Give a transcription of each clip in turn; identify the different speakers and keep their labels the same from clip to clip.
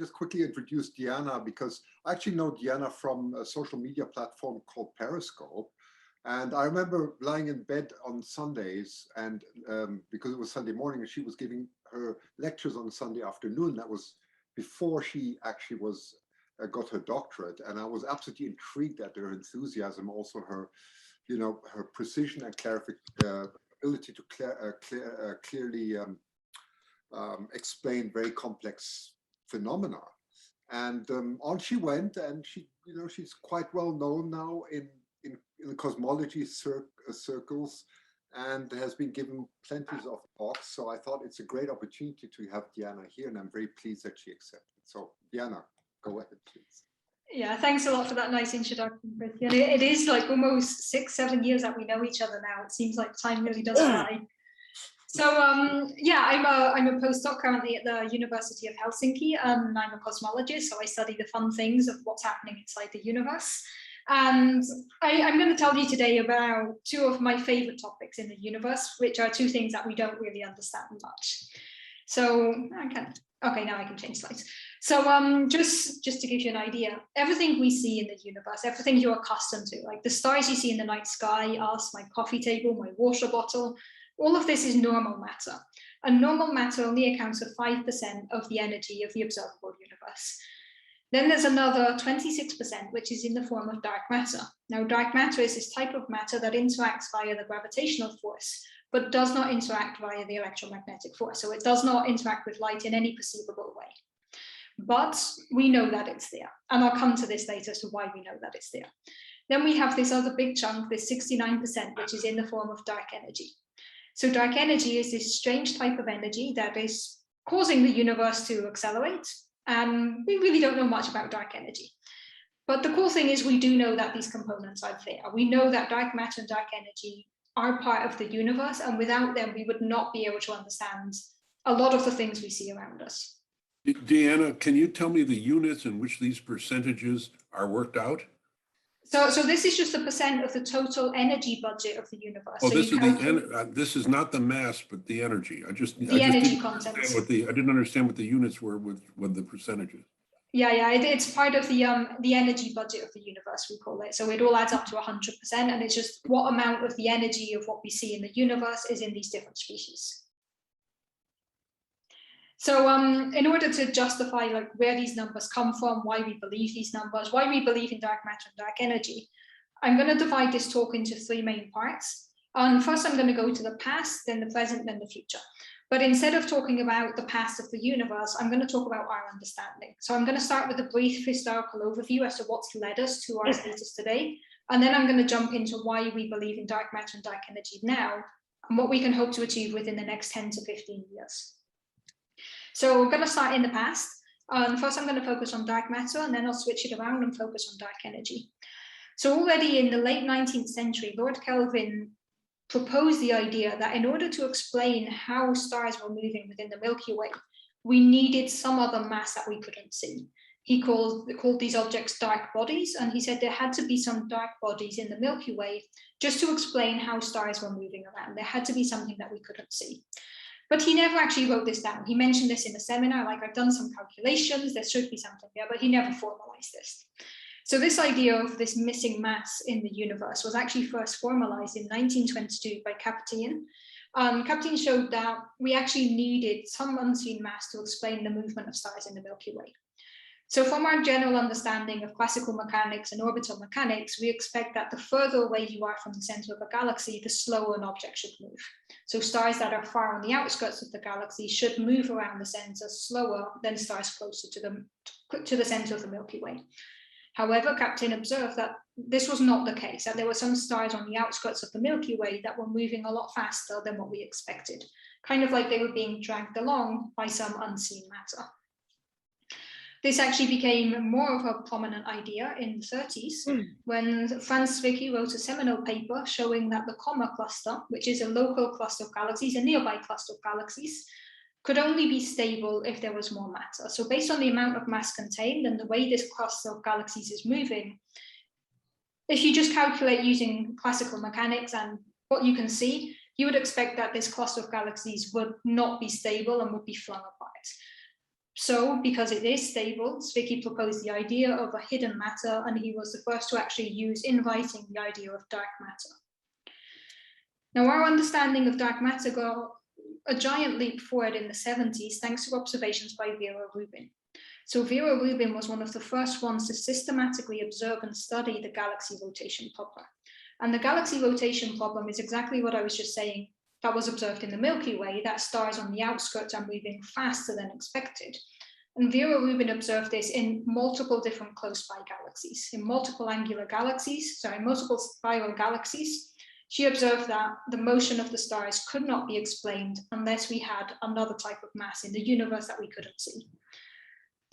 Speaker 1: just quickly introduce Deanna, because I actually know Deanna from a social media platform called Periscope. And I remember lying in bed on Sundays, and because it was Sunday morning, and she was giving her lectures on Sunday afternoon. That was before she actually was got her doctorate, and I was absolutely intrigued at her enthusiasm, also her, you know, her precision and ability to clearly explain very complex phenomena. And on she went, and she, you know, she's quite well known now in the cosmology circles, and has been given plenty of talks. So I thought it's a great opportunity to have Deanna here, and I'm very pleased that she accepted. So Deanna, go ahead, please.
Speaker 2: Yeah, thanks a lot for that nice introduction, Christian. It is like almost 6-7 years that we know each other now. It seems like time really does fly. So yeah, I'm a postdoc currently at the University of Helsinki, and I'm a cosmologist, so I study the fun things of what's happening inside the universe. And I'm going to tell you today about two of my favorite topics in the universe, which are two things that we don't really understand much. So okay, now I can change slides. So just to give you an idea, everything we see in the universe, everything you're accustomed to, like the stars you see in the night sky, us, my coffee table, my water bottle, all of this is normal matter. And normal matter only accounts for 5% of the energy of the observable universe. Then there's another 26%, which is in the form of dark matter. Now, dark matter is this type of matter that interacts via the gravitational force, but does not interact via the electromagnetic force. So it does not interact with light in any perceivable way. But we know that it's there. And I'll come to this later as to why we know that it's there. Then we have this other big chunk, this 69%, which is in the form of dark energy. So dark energy is this strange type of energy that is causing the universe to accelerate. And we really don't know much about dark energy. But the cool thing is we do know that these components are there. We know that dark matter and dark energy are part of the universe, and without them, we would not be able to understand a lot of the things we see around us.
Speaker 3: Deanna, can you tell me the units in which these percentages are worked out?
Speaker 2: So this is just the percent of the total energy budget of the universe.
Speaker 3: Oh,
Speaker 2: so
Speaker 3: this is not the mass, but the energy. I just
Speaker 2: energy content.
Speaker 3: I didn't understand what the units were with the percentages.
Speaker 2: Yeah, it's part of the energy budget of the universe, we call it. So it all adds up to 100%, and it's just what amount of the energy of what we see in the universe is in these different species. So in order to justify like where these numbers come from, why we believe these numbers, why we believe in dark matter and dark energy, I'm going to divide this talk into 3 main parts. First, I'm going to go to the past, then the present, then the future. But instead of talking about the past of the universe, I'm going to talk about our understanding. So I'm going to start with a brief historical overview as to what's led us to our status today. And then I'm going to jump into why we believe in dark matter and dark energy now, and what we can hope to achieve within the next 10 to 15 years. So we're going to start in the past. First, I'm going to focus on dark matter, and then I'll switch it around and focus on dark energy. So already in the late 19th century, Lord Kelvin proposed the idea that in order to explain how stars were moving within the Milky Way, we needed some other mass that we couldn't see. He called these objects dark bodies, and he said there had to be some dark bodies in the Milky Way just to explain how stars were moving around. There had to be something that we couldn't see. But he never actually wrote this down. He mentioned this in a seminar, like I've done some calculations, there should be something there, but he never formalized this. So this idea of this missing mass in the universe was actually first formalized in 1922 by Kapteyn. Kapteyn showed that we actually needed some unseen mass to explain the movement of stars in the Milky Way. So from our general understanding of classical mechanics and orbital mechanics, we expect that the further away you are from the center of a galaxy, the slower an object should move. So stars that are far on the outskirts of the galaxy should move around the center slower than stars closer to the center of the Milky Way. However, Kapteyn observed that this was not the case, that there were some stars on the outskirts of the Milky Way that were moving a lot faster than what we expected, kind of like they were being dragged along by some unseen matter. This actually became more of a prominent idea in the 30s when Franz Zwicky wrote a seminal paper showing that the Coma cluster, which is a local cluster of galaxies, a nearby cluster of galaxies, could only be stable if there was more matter. So based on the amount of mass contained and the way this cluster of galaxies is moving, if you just calculate using classical mechanics and what you can see, you would expect that this cluster of galaxies would not be stable and would be flung apart. So because it is stable, Zwicky proposed the idea of a hidden matter, and he was the first to actually use in writing the idea of dark matter. Now, our understanding of dark matter got a giant leap forward in the 70s thanks to observations by Vera Rubin. So Vera Rubin was one of the first ones to systematically observe and study the galaxy rotation problem. And the galaxy rotation problem is exactly what I was just saying that was observed in the Milky Way, that stars on the outskirts are moving faster than expected. And Vera Rubin observed this in multiple different close-by galaxies, in multiple spiral galaxies. She observed that the motion of the stars could not be explained unless we had another type of mass in the universe that we couldn't see.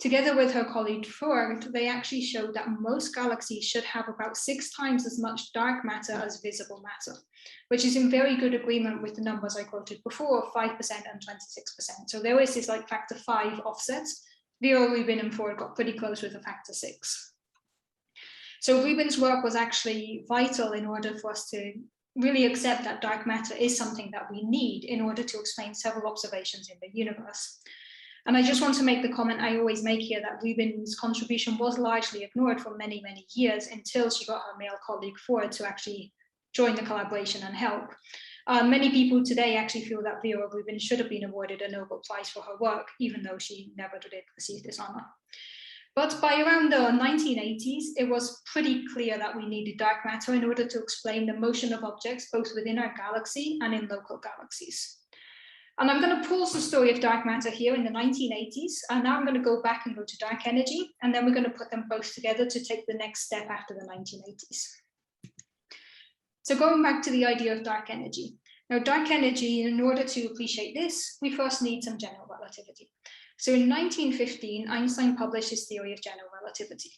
Speaker 2: Together with her colleague Ford, they actually showed that most galaxies should have about 6 times as much dark matter as visible matter, which is in very good agreement with the numbers I quoted before of 5% and 26%. So there is this like factor 5 offsets. Vera Rubin and Ford got pretty close with a factor 6. So Rubin's work was actually vital in order for us to really accept that dark matter is something that we need in order to explain several observations in the universe. And I just want to make the comment I always make here that Rubin's contribution was largely ignored for many, many years until she got her male colleague Ford to actually join the collaboration and help. Many people today actually feel that Vera Rubin should have been awarded a Nobel Prize for her work, even though she never did receive this honor. But by around the 1980s, it was pretty clear that we needed dark matter in order to explain the motion of objects both within our galaxy and in local galaxies. And I'm going to pause the story of dark matter here in the 1980s, and now I'm going to go back and go to dark energy, and then we're going to put them both together to take the next step after the 1980s. So going back to the idea of dark energy. Now, dark energy, in order to appreciate this, we first need some general relativity. So in 1915, Einstein published his theory of general relativity.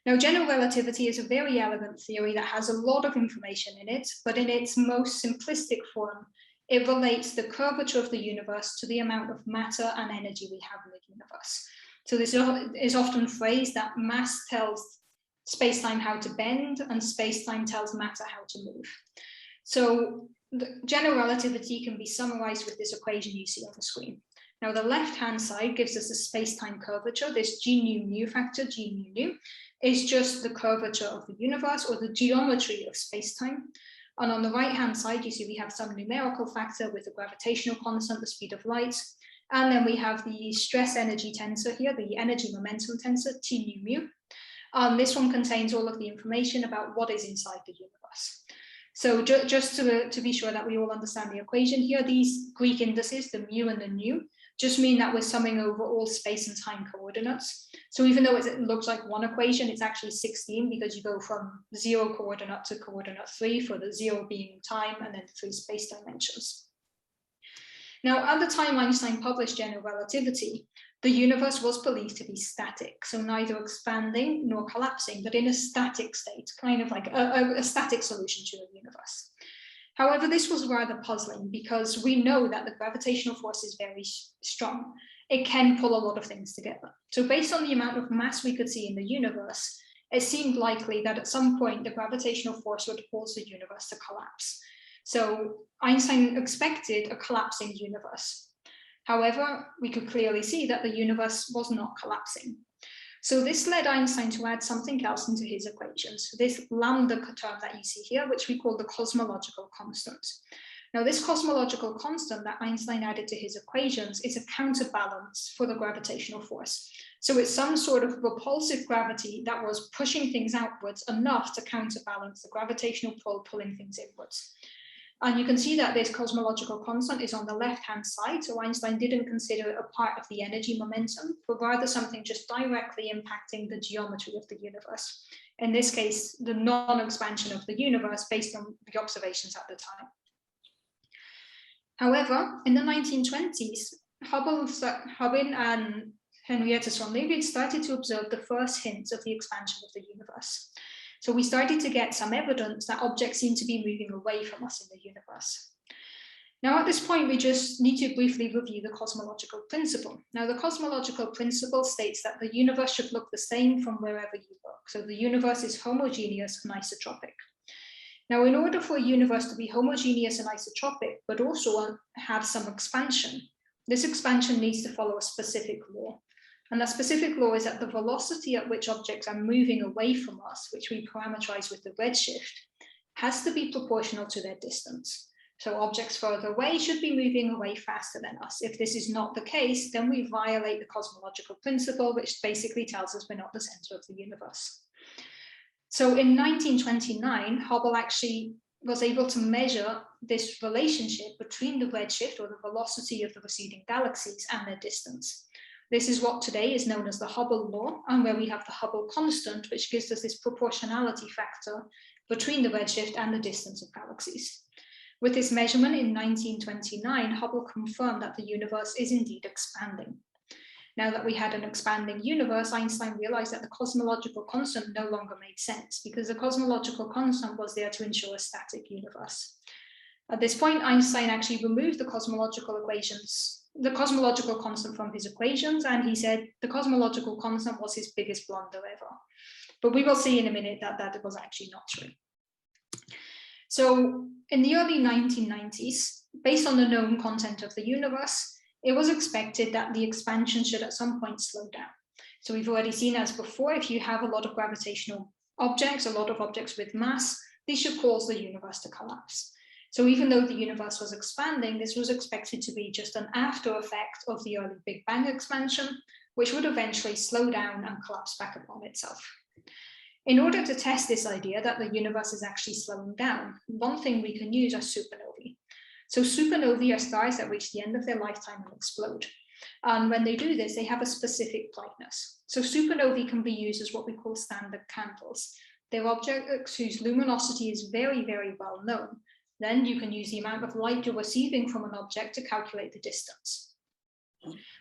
Speaker 2: Now, general relativity is a very elegant theory that has a lot of information in it, but in its most simplistic form, it relates the curvature of the universe to the amount of matter and energy we have in the universe. So this is often phrased that mass tells space-time how to bend and space-time tells matter how to move. So the general relativity can be summarized with this equation you see on the screen. Now, the left-hand side gives us a space-time curvature. This G nu mu factor, G nu nu, is just the curvature of the universe or the geometry of space-time. And on the right-hand side, you see we have some numerical factor with the gravitational constant, the speed of light. And then we have the stress energy tensor here, the energy momentum tensor, T nu mu. This one contains all of the information about what is inside the universe. So just to be sure that we all understand the equation here, these Greek indices, the mu and the nu, just mean that we're summing over all space and time coordinates. So even though it looks like one equation, it's actually 16 because you go from 0 coordinate to coordinate 3 for the 0 being time and then 3 space dimensions. Now, at the time Einstein published general relativity, the universe was believed to be static, so neither expanding nor collapsing, but in a static state, kind of like a static solution to the universe. However, this was rather puzzling because we know that the gravitational force is very strong. It can pull a lot of things together. So based on the amount of mass we could see in the universe, it seemed likely that at some point the gravitational force would cause the universe to collapse. So Einstein expected a collapsing universe. However, we could clearly see that the universe was not collapsing. So this led Einstein to add something else into his equations, this lambda term that you see here, which we call the cosmological constant. Now, this cosmological constant that Einstein added to his equations is a counterbalance for the gravitational force. So it's some sort of repulsive gravity that was pushing things outwards enough to counterbalance the gravitational pull pulling things inwards. And you can see that this cosmological constant is on the left-hand side. So Einstein didn't consider it a part of the energy momentum, but rather something just directly impacting the geometry of the universe. In this case, the non-expansion of the universe based on the observations at the time. However, in the 1920s, Hubble and Henrietta Swan-Leavitt started to observe the first hints of the expansion of the universe. So we started to get some evidence that objects seem to be moving away from us in the universe. Now, at this point, we just need to briefly review the cosmological principle. Now, the cosmological principle states that the universe should look the same from wherever you look. So the universe is homogeneous and isotropic. Now, in order for a universe to be homogeneous and isotropic, but also have some expansion, this expansion needs to follow a specific law. And that specific law is that the velocity at which objects are moving away from us, which we parameterize with the redshift, has to be proportional to their distance. So objects further away should be moving away faster than us. If this is not the case, then we violate the cosmological principle, which basically tells us we're not the center of the universe. So in 1929, Hubble actually was able to measure this relationship between the redshift, or the velocity of the receding galaxies, and their distance. This is what today is known as the Hubble law, and where we have the Hubble constant, which gives us this proportionality factor between the redshift and the distance of galaxies. With this measurement in 1929, Hubble confirmed that the universe is indeed expanding. Now that we had an expanding universe, Einstein realized that the cosmological constant no longer made sense, because the cosmological constant was there to ensure a static universe. At this point, Einstein actually removed the cosmological constant from his equations, and he said the cosmological constant was his biggest blunder ever. But we will see in a minute that that was actually not true. So in the early 1990s, based on the known content of the universe, it was expected that the expansion should at some point slow down. So we've already seen, as before, if you have a lot of gravitational objects, a lot of objects with mass, this should cause the universe to collapse. So even though the universe was expanding, this was expected to be just an after effect of the early Big Bang expansion, which would eventually slow down and collapse back upon itself. In order to test this idea that the universe is actually slowing down, one thing we can use are supernovae. So supernovae are stars that reach the end of their lifetime and explode. And when they do this, they have a specific brightness. So supernovae can be used as what we call standard candles. They're objects whose luminosity is very, very well known. Then you can use the amount of light you're receiving from an object to calculate the distance.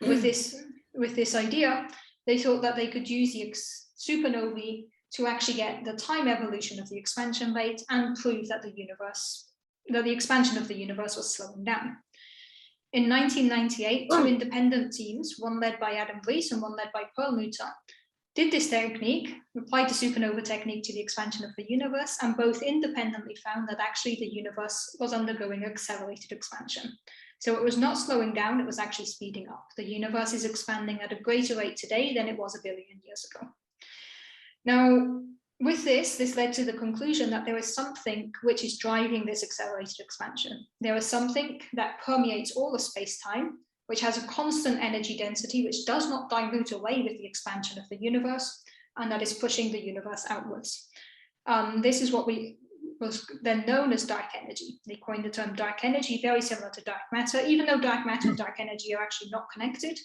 Speaker 2: With this idea, they thought that they could use the supernovae to actually get the time evolution of the expansion rate and prove that the expansion of the universe was slowing down. In 1998, two independent teams, one led by Adam Rees and one led by Perlmutter, did this technique, applied the supernova technique to the expansion of the universe, and both independently found that actually the universe was undergoing accelerated expansion. So it was not slowing down, it was actually speeding up. The universe is expanding at a greater rate today than it was 1 billion years ago. Now, with this led to the conclusion that there is something which is driving this accelerated expansion. There is something that permeates all of space-time, which has a constant energy density, which does not dilute away with the expansion of the universe, and that is pushing the universe outwards. This is what was then known as dark energy. They coined the term dark energy, very similar to dark matter, even though dark matter and dark energy are actually not connected.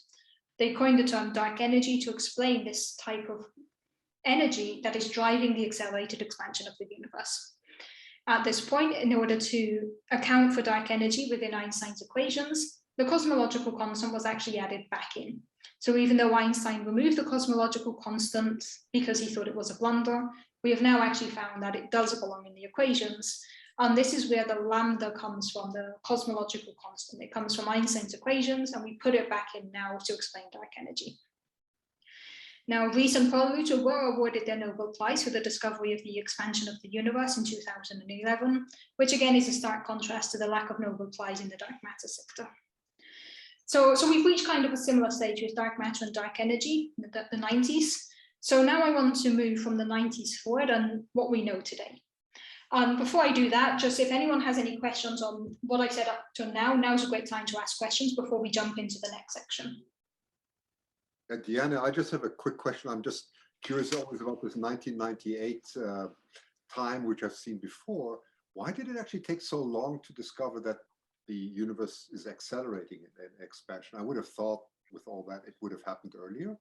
Speaker 2: They coined the term dark energy to explain this type of energy that is driving the accelerated expansion of the universe. At this point, in order to account for dark energy within Einstein's equations, the cosmological constant was actually added back in. So even though Einstein removed the cosmological constant because he thought it was a blunder, we have now actually found that it does belong in the equations. And this is where the lambda comes from, the cosmological constant. It comes from Einstein's equations, and we put it back in now to explain dark energy. Now, Rees and Perlmutter were awarded their Nobel Prize for the discovery of the expansion of the universe in 2011, which again is a stark contrast to the lack of Nobel Prize in the dark matter sector. So we've reached kind of a similar stage with dark matter and dark energy, the 90s. So now I want to move from the 90s forward and what we know today. Before I do that, just if anyone has any questions on what I said up to now, now's a great time to ask questions before we jump into the next section.
Speaker 1: Deanna, I just have a quick question. I'm just curious always about this 1998 time, which I've seen before. Why did it actually take so long to discover that the universe is accelerating in expansion? I would have thought with all that it would have happened earlier.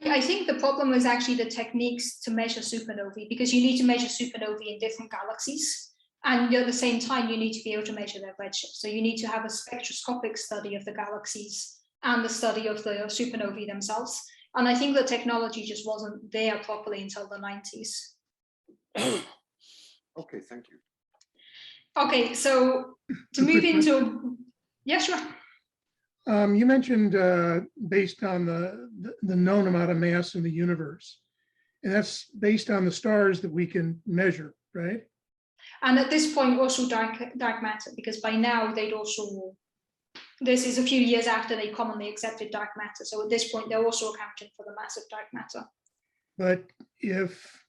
Speaker 2: I think the problem was actually the techniques to measure supernovae, because you need to measure supernovae in different galaxies. And at the same time, you need to be able to measure their redshift. So you need to have a spectroscopic study of the galaxies and the study of the supernovae themselves. And I think the technology just wasn't there properly until the 90s.
Speaker 1: Okay, thank you.
Speaker 2: Okay, so to move into, yeah, sure.
Speaker 4: You mentioned based on the known amount of mass in the universe, and that's based on the stars that we can measure, right?
Speaker 2: And at this point, also dark matter, because by now they'd also this is a few years after they commonly accepted dark matter. So at this point, they're also accounting for the mass of dark matter.
Speaker 4: But if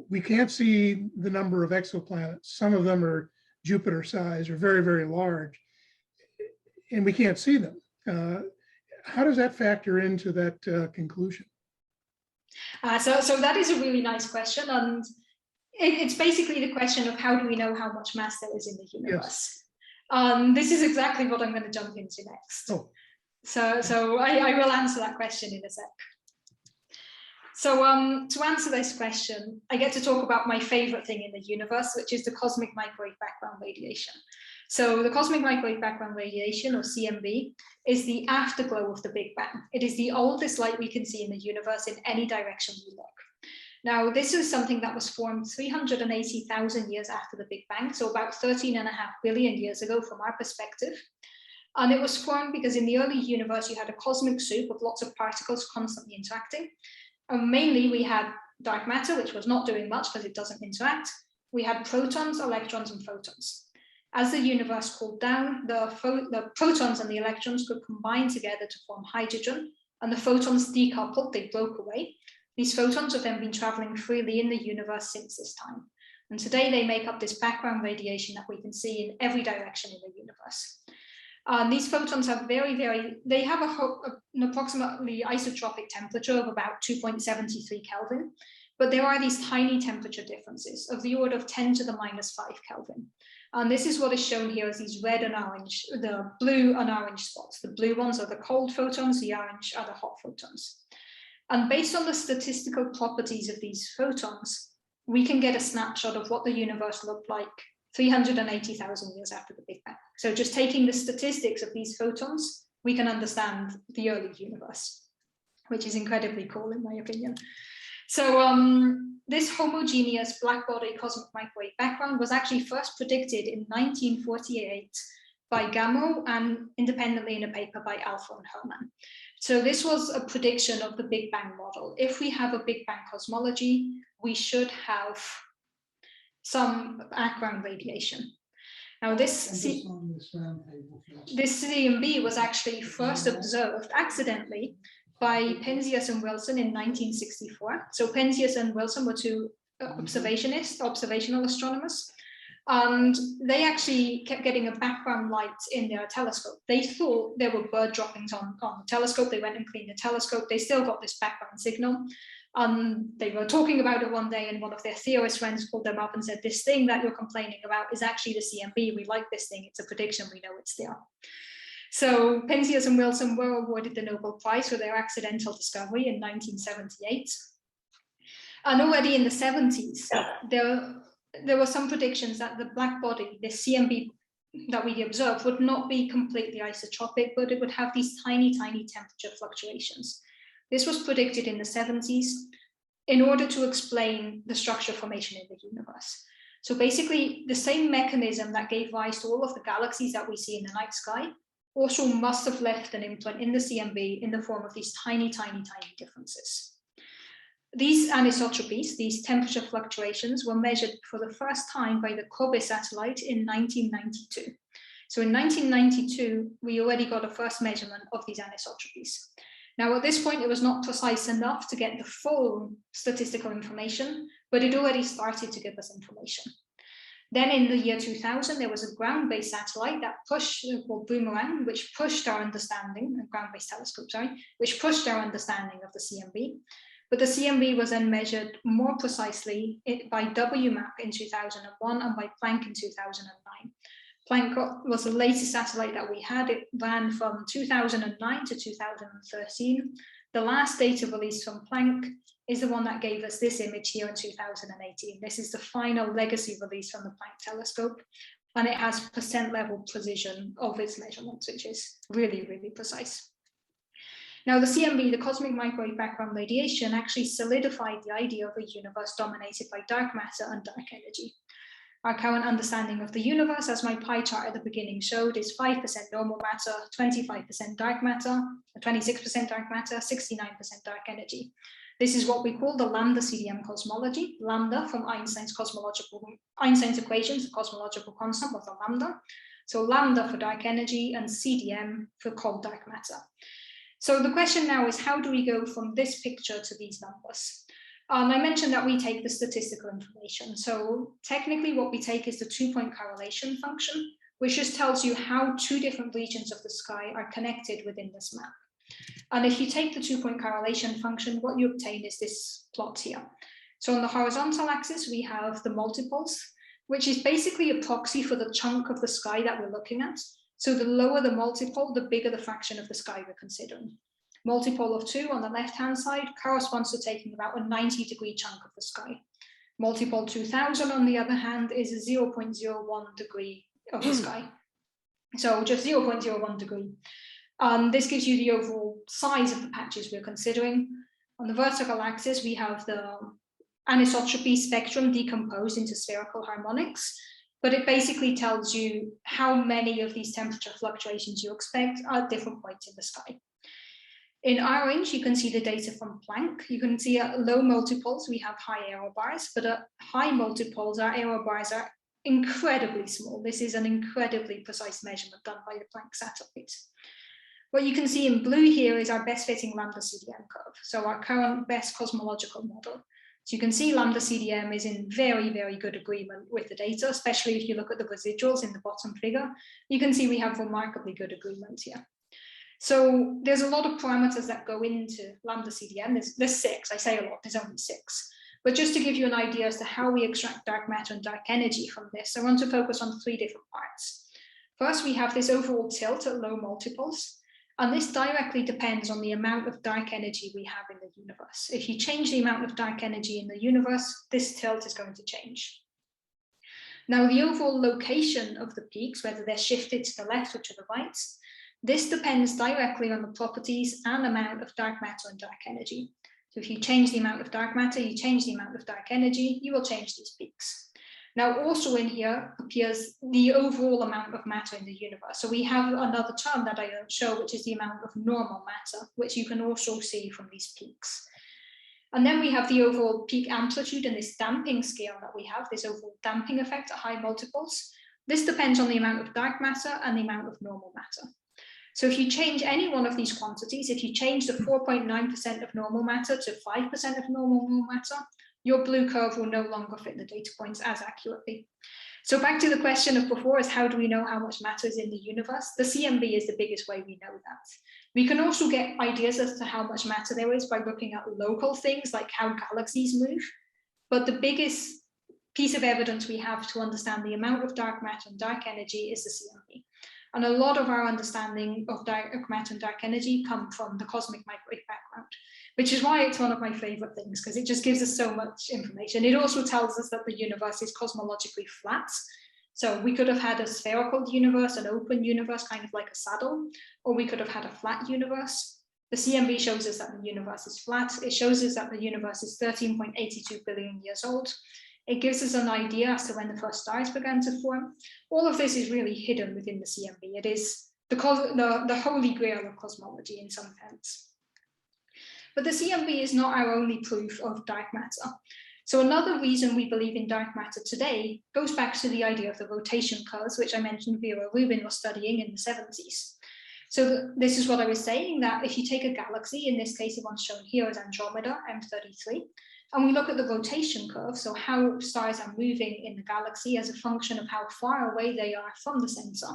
Speaker 4: we can't see the number of exoplanets, some of them are Jupiter size or very, very large, and we can't see them. How does that factor into that conclusion?
Speaker 2: So that is a really nice question. And it's basically the question of how do we know how much mass there is in the universe? Yes. This is exactly what I'm going to jump into next.
Speaker 4: Oh.
Speaker 2: So I will answer that question in a sec. So to answer this question, I get to talk about my favorite thing in the universe, which is the cosmic microwave background radiation. So the cosmic microwave background radiation, or CMB, is the afterglow of the Big Bang. It is the oldest light we can see in the universe in any direction we look. Now, this is something that was formed 380,000 years after the Big Bang, so about 13.5 billion years ago from our perspective. And it was formed because in the early universe, you had a cosmic soup of lots of particles constantly interacting. And mainly, we had dark matter, which was not doing much because it doesn't interact. We had protons, electrons, and photons. As the universe cooled down, the protons and the electrons could combine together to form hydrogen, and the photons decoupled, they broke away. These photons have then been traveling freely in the universe since this time. And today they make up this background radiation that we can see in every direction in the universe. These photons have they have an approximately isotropic temperature of about 2.73 Kelvin, but there are these tiny temperature differences of the order of 10 to the minus 5 Kelvin. And this is what is shown here as these red and orange, the blue and orange spots. The blue ones are the cold photons, the orange are the hot photons. And based on the statistical properties of these photons, we can get a snapshot of what the universe looked like 380,000 years after the Big Bang. So just taking the statistics of these photons, we can understand the early universe, which is incredibly cool in my opinion. So this homogeneous black body cosmic microwave background was actually first predicted in 1948 by Gamow and independently in a paper by Alpha and Herman. So this was a prediction of the Big Bang model. If we have a Big Bang cosmology, we should have some background radiation. Now this CMB was actually first observed accidentally by Penzias and Wilson in 1964. So Penzias and Wilson were two observational astronomers. And they actually kept getting a background light in their telescope. They thought there were bird droppings on the telescope. They went and cleaned the telescope. They still got this background signal. They were talking about it one day, and one of their theorist friends called them up and said, this thing that you're complaining about is actually the CMB. We like this thing. It's a prediction. We know it's there. So Penzias and Wilson were awarded the Nobel Prize for their accidental discovery in 1978. And already in the 70s, there were some predictions that the black body, the CMB that we observed, would not be completely isotropic, but it would have these tiny, tiny temperature fluctuations. This was predicted in the 70s in order to explain the structure formation in the universe. So basically, the same mechanism that gave rise to all of the galaxies that we see in the night sky also must have left an imprint in the CMB in the form of these tiny, tiny, tiny differences. These anisotropies, these temperature fluctuations, were measured for the first time by the Kobe satellite in 1992. So in 1992, we already got a first measurement of these anisotropies. Now, at this point, it was not precise enough to get the full statistical information, but it already started to give us information. Then in the year 2000, there was a ground-based satellite that pushed, called Boomerang, which pushed our understanding, a ground-based telescope, sorry, which pushed our understanding of the CMB. But the CMB was then measured more precisely by WMAP in 2001 and by Planck in 2009. Planck was the latest satellite that we had. It ran from 2009 to 2013. The last data released from Planck is the one that gave us this image here in 2018. This is the final legacy release from the Planck telescope, and it has percent level precision of its measurements, which is really, really precise. Now, the CMB, the cosmic microwave background radiation, actually solidified the idea of a universe dominated by dark matter and dark energy. Our current understanding of the universe, as my pie chart at the beginning showed, is 5% normal matter, 25% dark matter, 26% dark matter, 69% dark energy. This is what we call the lambda CDM cosmology. Lambda from Einstein's equations, the cosmological constant was a lambda. So lambda for dark energy and CDM for cold dark matter. So the question now is, how do we go from this picture to these numbers? I mentioned that we take the statistical information. So technically what we take is the 2-point correlation function, which just tells you how 2 different regions of the sky are connected within this map. And if you take the 2-point correlation function, what you obtain is this plot here. So on the horizontal axis, we have the multiples, which is basically a proxy for the chunk of the sky that we're looking at. So the lower the multiple, the bigger the fraction of the sky we're considering. Multiple of 2 on the left-hand side corresponds to taking about a 90-degree chunk of the sky. Multiple 2000, on the other hand, is a 0.01 degree of the sky. So just 0.01 degree. This gives you the overall size of the patches we're considering. On the vertical axis, we have the anisotropy spectrum decomposed into spherical harmonics, but it basically tells you how many of these temperature fluctuations you expect at different points in the sky. In orange, you can see the data from Planck. You can see at low multiples, we have high error bars, but at high multiples, our error bars are incredibly small. This is an incredibly precise measurement done by the Planck satellite. What you can see in blue here is our best fitting lambda CDM curve, so our current best cosmological model. So you can see lambda CDM is in very, very good agreement with the data, especially if you look at the residuals in the bottom figure. You can see we have remarkably good agreement here. So there's a lot of parameters that go into lambda CDM. There's 6, I say a lot, there's only 6. But just to give you an idea as to how we extract dark matter and dark energy from this, I want to focus on 3 different parts. First, we have this overall tilt at low multiples. And this directly depends on the amount of dark energy we have in the universe. If you change the amount of dark energy in the universe, this tilt is going to change. Now, the overall location of the peaks, whether they're shifted to the left or to the right, this depends directly on the properties and amount of dark matter and dark energy. So if you change the amount of dark matter, you change the amount of dark energy, you will change these peaks. Now, also in here appears the overall amount of matter in the universe. So we have another term that I don't show, which is the amount of normal matter, which you can also see from these peaks. And then we have the overall peak amplitude and this damping scale that we have, this overall damping effect at high multiples. This depends on the amount of dark matter and the amount of normal matter. So if you change any one of these quantities, if you change the 4.9% of normal matter to 5% of normal matter, your blue curve will no longer fit the data points as accurately. So back to the question of before is how do we know how much matter is in the universe? The CMB is the biggest way we know that. We can also get ideas as to how much matter there is by looking at local things like how galaxies move. But the biggest piece of evidence we have to understand the amount of dark matter and dark energy is the CMB. And a lot of our understanding of dark matter and dark energy come from the cosmic microwave background, which is why it's one of my favorite things, because it just gives us so much information. It also tells us that the universe is cosmologically flat. So we could have had a spherical universe, an open universe, kind of like a saddle, or we could have had a flat universe. The CMB shows us that the universe is flat. It shows us that the universe is 13.82 billion years old. It gives us an idea as to when the first stars began to form. All of this is really hidden within the CMB. It is the holy grail of cosmology in some sense. But the CMB is not our only proof of dark matter. So another reason we believe in dark matter today goes back to the idea of the rotation curves, which I mentioned Vera Rubin was studying in the 70s. So this is what I was saying, that if you take a galaxy, in this case, the one shown here is Andromeda, M33, and we look at the rotation curve, so how stars are moving in the galaxy as a function of how far away they are from the center,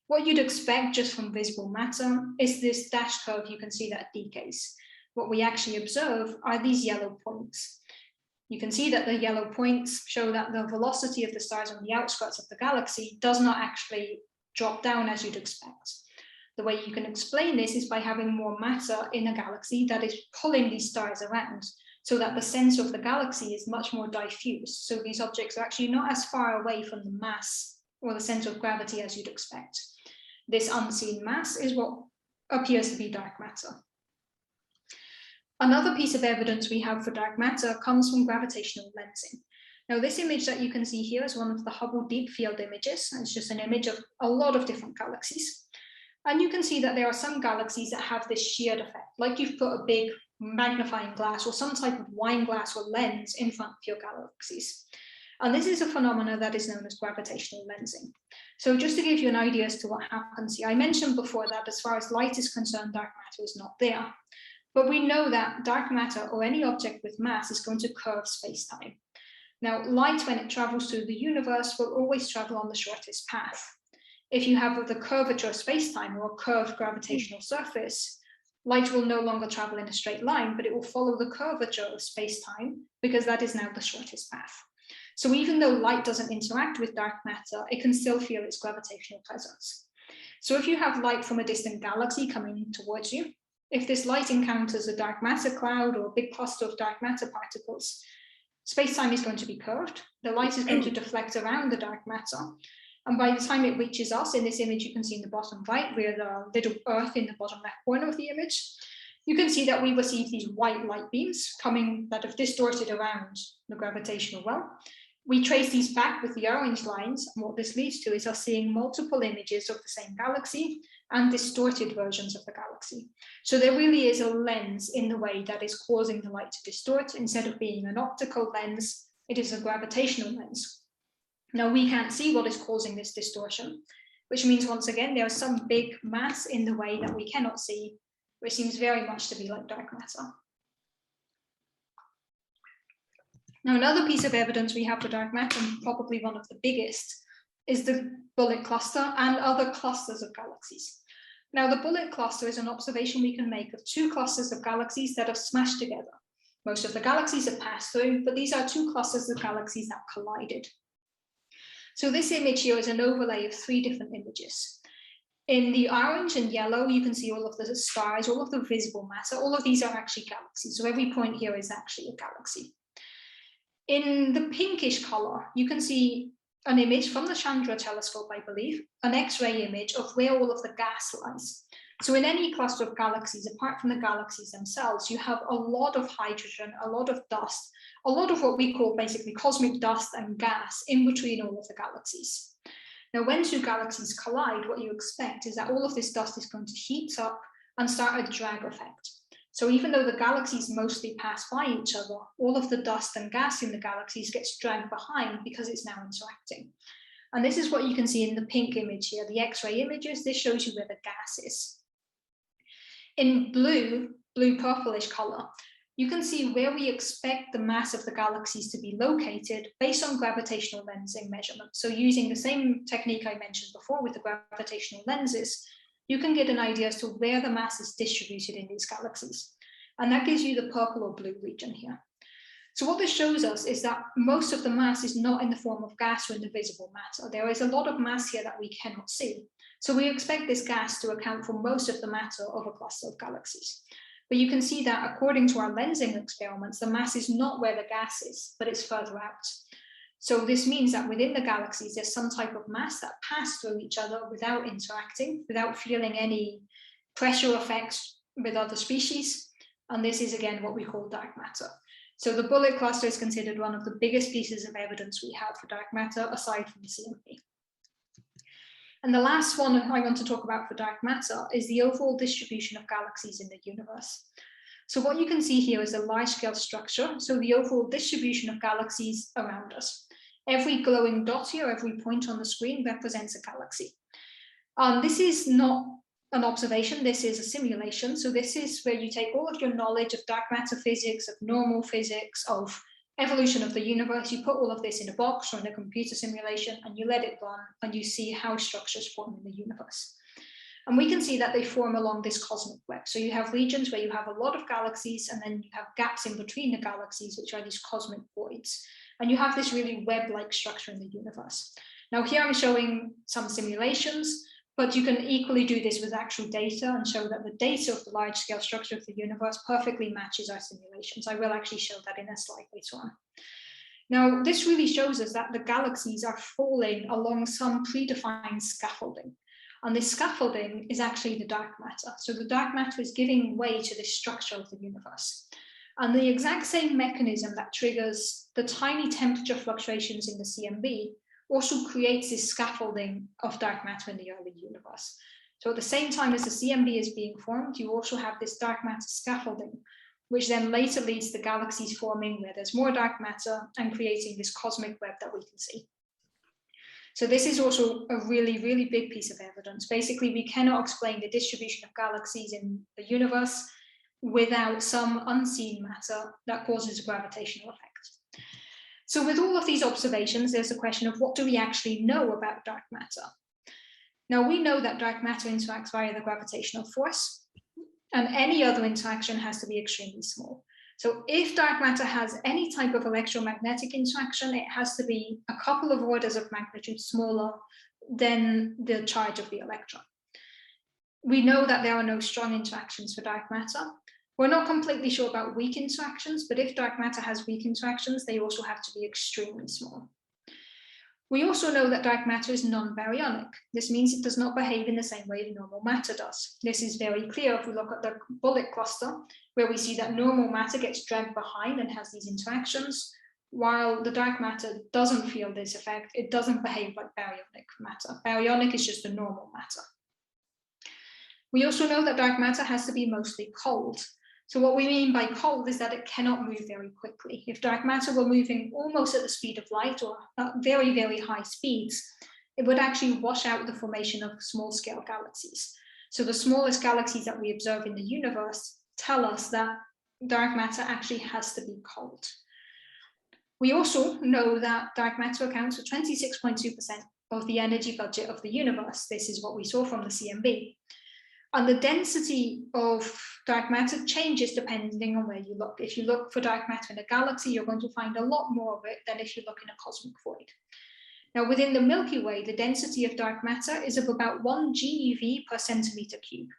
Speaker 2: what you'd expect just from visible matter is this dashed curve you can see that decays. What we actually observe are these yellow points. You can see that the yellow points show that the velocity of the stars on the outskirts of the galaxy does not actually drop down as you'd expect. The way you can explain this is by having more matter in a galaxy that is pulling these stars around, so that the center of the galaxy is much more diffuse. So these objects are actually not as far away from the mass or the center of gravity as you'd expect. This unseen mass is what appears to be dark matter. Another piece of evidence we have for dark matter comes from gravitational lensing. Now, this image that you can see here is one of the Hubble Deep Field images. It's just an image of a lot of different galaxies. And you can see that there are some galaxies that have this sheared effect, like you've put a big magnifying glass or some type of wine glass or lens in front of your galaxies. And this is a phenomenon that is known as gravitational lensing. So just to give you an idea as to what happens here, I mentioned before that as far as light is concerned, dark matter is not there. But we know that dark matter or any object with mass is going to curve space-time. Now, light, when it travels through the universe, will always travel on the shortest path. If you have the curvature of space-time or a curved gravitational surface, light will no longer travel in a straight line, but it will follow the curvature of space-time because that is now the shortest path. So even though light doesn't interact with dark matter, it can still feel its gravitational presence. So if you have light from a distant galaxy coming towards you, if this light encounters a dark matter cloud or a big cluster of dark matter particles, space-time is going to be curved. The light is going to deflect around the dark matter. And by the time it reaches us, in this image you can see in the bottom right, where the little Earth in the bottom left corner of the image, you can see that we receive these white light beams coming that have distorted around the gravitational well. We trace these back with the orange lines, and what this leads to is us seeing multiple images of the same galaxy and distorted versions of the galaxy. So there really is a lens in the way that is causing the light to distort. Instead of being an optical lens, it is a gravitational lens. Now we can't see what is causing this distortion, which means once again, there's some big mass in the way that we cannot see, which seems very much to be like dark matter. Now, another piece of evidence we have for dark matter, and probably one of the biggest, is the bullet cluster and other clusters of galaxies. Now, the bullet cluster is an observation we can make of two clusters of galaxies that have smashed together. Most of the galaxies have passed through, but these are two clusters of galaxies that collided. So this image here is an overlay of three different images. In the orange and yellow, you can see all of the stars, all of the visible matter. All of these are actually galaxies. So every point here is actually a galaxy. In the pinkish color, you can see an image from the Chandra telescope, I believe, an X-ray image of where all of the gas lies. So in any cluster of galaxies, apart from the galaxies themselves, you have a lot of hydrogen, a lot of dust, a lot of what we call basically cosmic dust and gas in between all of the galaxies. Now, when two galaxies collide, what you expect is that all of this dust is going to heat up and start a drag effect. So even though the galaxies mostly pass by each other, all of the dust and gas in the galaxies gets dragged behind because it's now interacting. And this is what you can see in the pink image here, the X-ray images. This shows you where the gas is. In blue purplish color, you can see where we expect the mass of the galaxies to be located based on gravitational lensing measurements. So using the same technique I mentioned before with the gravitational lenses, you can get an idea as to where the mass is distributed in these galaxies. And that gives you the purple or blue region here. So what this shows us is that most of the mass is not in the form of gas or in the visible matter. There is a lot of mass here that we cannot see. So we expect this gas to account for most of the matter of a cluster of galaxies. But you can see that according to our lensing experiments, the mass is not where the gas is, but it's further out. So this means that within the galaxies, there's some type of mass that pass through each other without interacting, without feeling any pressure effects with other species. And this is again what we call dark matter. So the bullet cluster is considered one of the biggest pieces of evidence we have for dark matter, aside from the CMB. And the last one I want to talk about for dark matter is the overall distribution of galaxies in the universe. So what you can see here is a large-scale structure, so the overall distribution of galaxies around us. Every glowing dot here, every point on the screen represents a galaxy. This is not an observation, this is a simulation. So this is where you take all of your knowledge of dark matter physics, of normal physics, of evolution of the universe, you put all of this in a box or in a computer simulation and you let it run and you see how structures form in the universe. And we can see that they form along this cosmic web. So you have regions where you have a lot of galaxies and then you have gaps in between the galaxies, which are these cosmic voids. And you have this really web-like structure in the universe. Now here I'm showing some simulations, but you can equally do this with actual data and show that the data of the large-scale structure of the universe perfectly matches our simulations. I will actually show that in a slide later on. Now, this really shows us that the galaxies are falling along some predefined scaffolding. And this scaffolding is actually the dark matter. So the dark matter is giving way to this structure of the universe. And the exact same mechanism that triggers the tiny temperature fluctuations in the CMB also creates this scaffolding of dark matter in the early universe. So at the same time as the CMB is being formed, you also have this dark matter scaffolding which then later leads to galaxies forming where there's more dark matter and creating this cosmic web that we can see. So this is also a really, really big piece of evidence. Basically, we cannot explain the distribution of galaxies in the universe without some unseen matter that causes a gravitational effect. So with all of these observations, there's the question of what do we actually know about dark matter? Now, we know that dark matter interacts via the gravitational force, and any other interaction has to be extremely small. So if dark matter has any type of electromagnetic interaction, it has to be a couple of orders of magnitude smaller than the charge of the electron. We know that there are no strong interactions for dark matter. We're not completely sure about weak interactions, but if dark matter has weak interactions, they also have to be extremely small. We also know that dark matter is non-baryonic. This means it does not behave in the same way normal matter does. This is very clear if we look at the bullet cluster, where we see that normal matter gets dragged behind and has these interactions, while the dark matter doesn't feel this effect. It doesn't behave like baryonic matter. Baryonic is just the normal matter. We also know that dark matter has to be mostly cold. So what we mean by cold is that it cannot move very quickly. If dark matter were moving almost at the speed of light or at very, very high speeds, it would actually wash out the formation of small-scale galaxies. So the smallest galaxies that we observe in the universe tell us that dark matter actually has to be cold. We also know that dark matter accounts for 26.2% of the energy budget of the universe. This is what we saw from the CMB. And the density of dark matter changes depending on where you look. If you look for dark matter in a galaxy, you're going to find a lot more of it than if you look in a cosmic void. Now, within the Milky Way, the density of dark matter is of about 1 GeV per centimeter cube.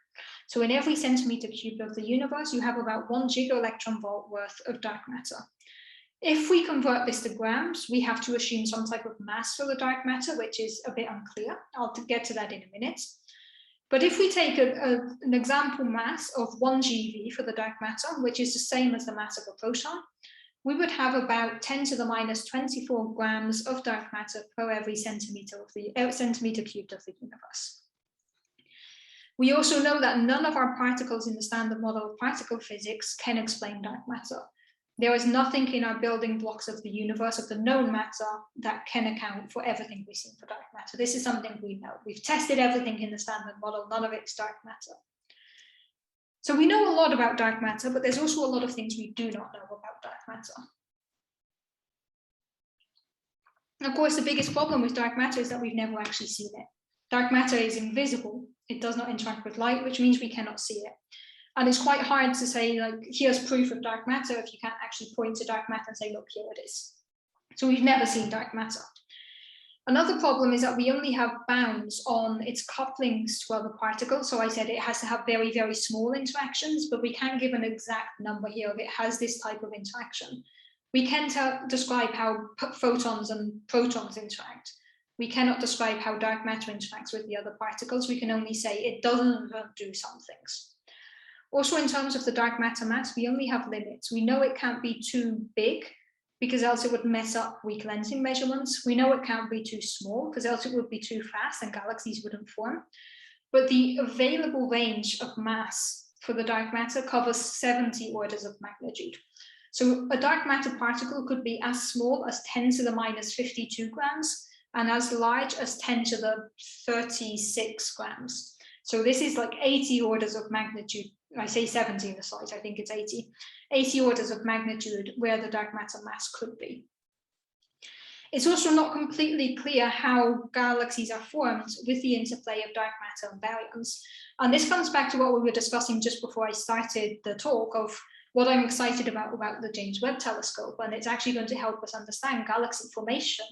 Speaker 2: So in every centimeter cube of the universe, you have about 1 gigaelectron-volt worth of dark matter. If we convert this to grams, we have to assume some type of mass for the dark matter, which is a bit unclear. I'll get to that in a minute. But if we take an example mass of 1 GeV for the dark matter, which is the same as the mass of a proton, we would have about 10 to the minus 24 grams of dark matter per every centimeter cubed of the universe. We also know that none of our particles in the standard model of particle physics can explain dark matter. There is nothing in our building blocks of the universe, of the known matter, that can account for everything we've seen for dark matter. This is something we know. We've tested everything in the standard model, none of it's dark matter. So we know a lot about dark matter, but there's also a lot of things we do not know about dark matter. Of course, the biggest problem with dark matter is that we've never actually seen it. Dark matter is invisible. It does not interact with light, which means we cannot see it. And it's quite hard to say, like, here's proof of dark matter if you can't actually point to dark matter and say, look, here it is. So we've never seen dark matter. Another problem is that we only have bounds on its couplings to other particles. So I said it has to have very, very small interactions, but we can't give an exact number here if it has this type of interaction. We can describe how photons and protons interact. We cannot describe how dark matter interacts with the other particles. We can only say it doesn't do some things. Also, in terms of the dark matter mass, we only have limits. We know it can't be too big, because else it would mess up weak lensing measurements. We know it can't be too small, because else it would be too fast and galaxies wouldn't form. But the available range of mass for the dark matter covers 70 orders of magnitude. So a dark matter particle could be as small as 10 to the minus 52 grams and as large as 10 to the 36 grams. So this is like 80 orders of magnitude. I say 70 in the slide, I think it's 80 orders of magnitude where the dark matter mass could be. It's also not completely clear how galaxies are formed with the interplay of dark matter and baryons. And this comes back to what we were discussing just before I started the talk of what I'm excited about the James Webb Telescope. And it's actually going to help us understand galaxy formation,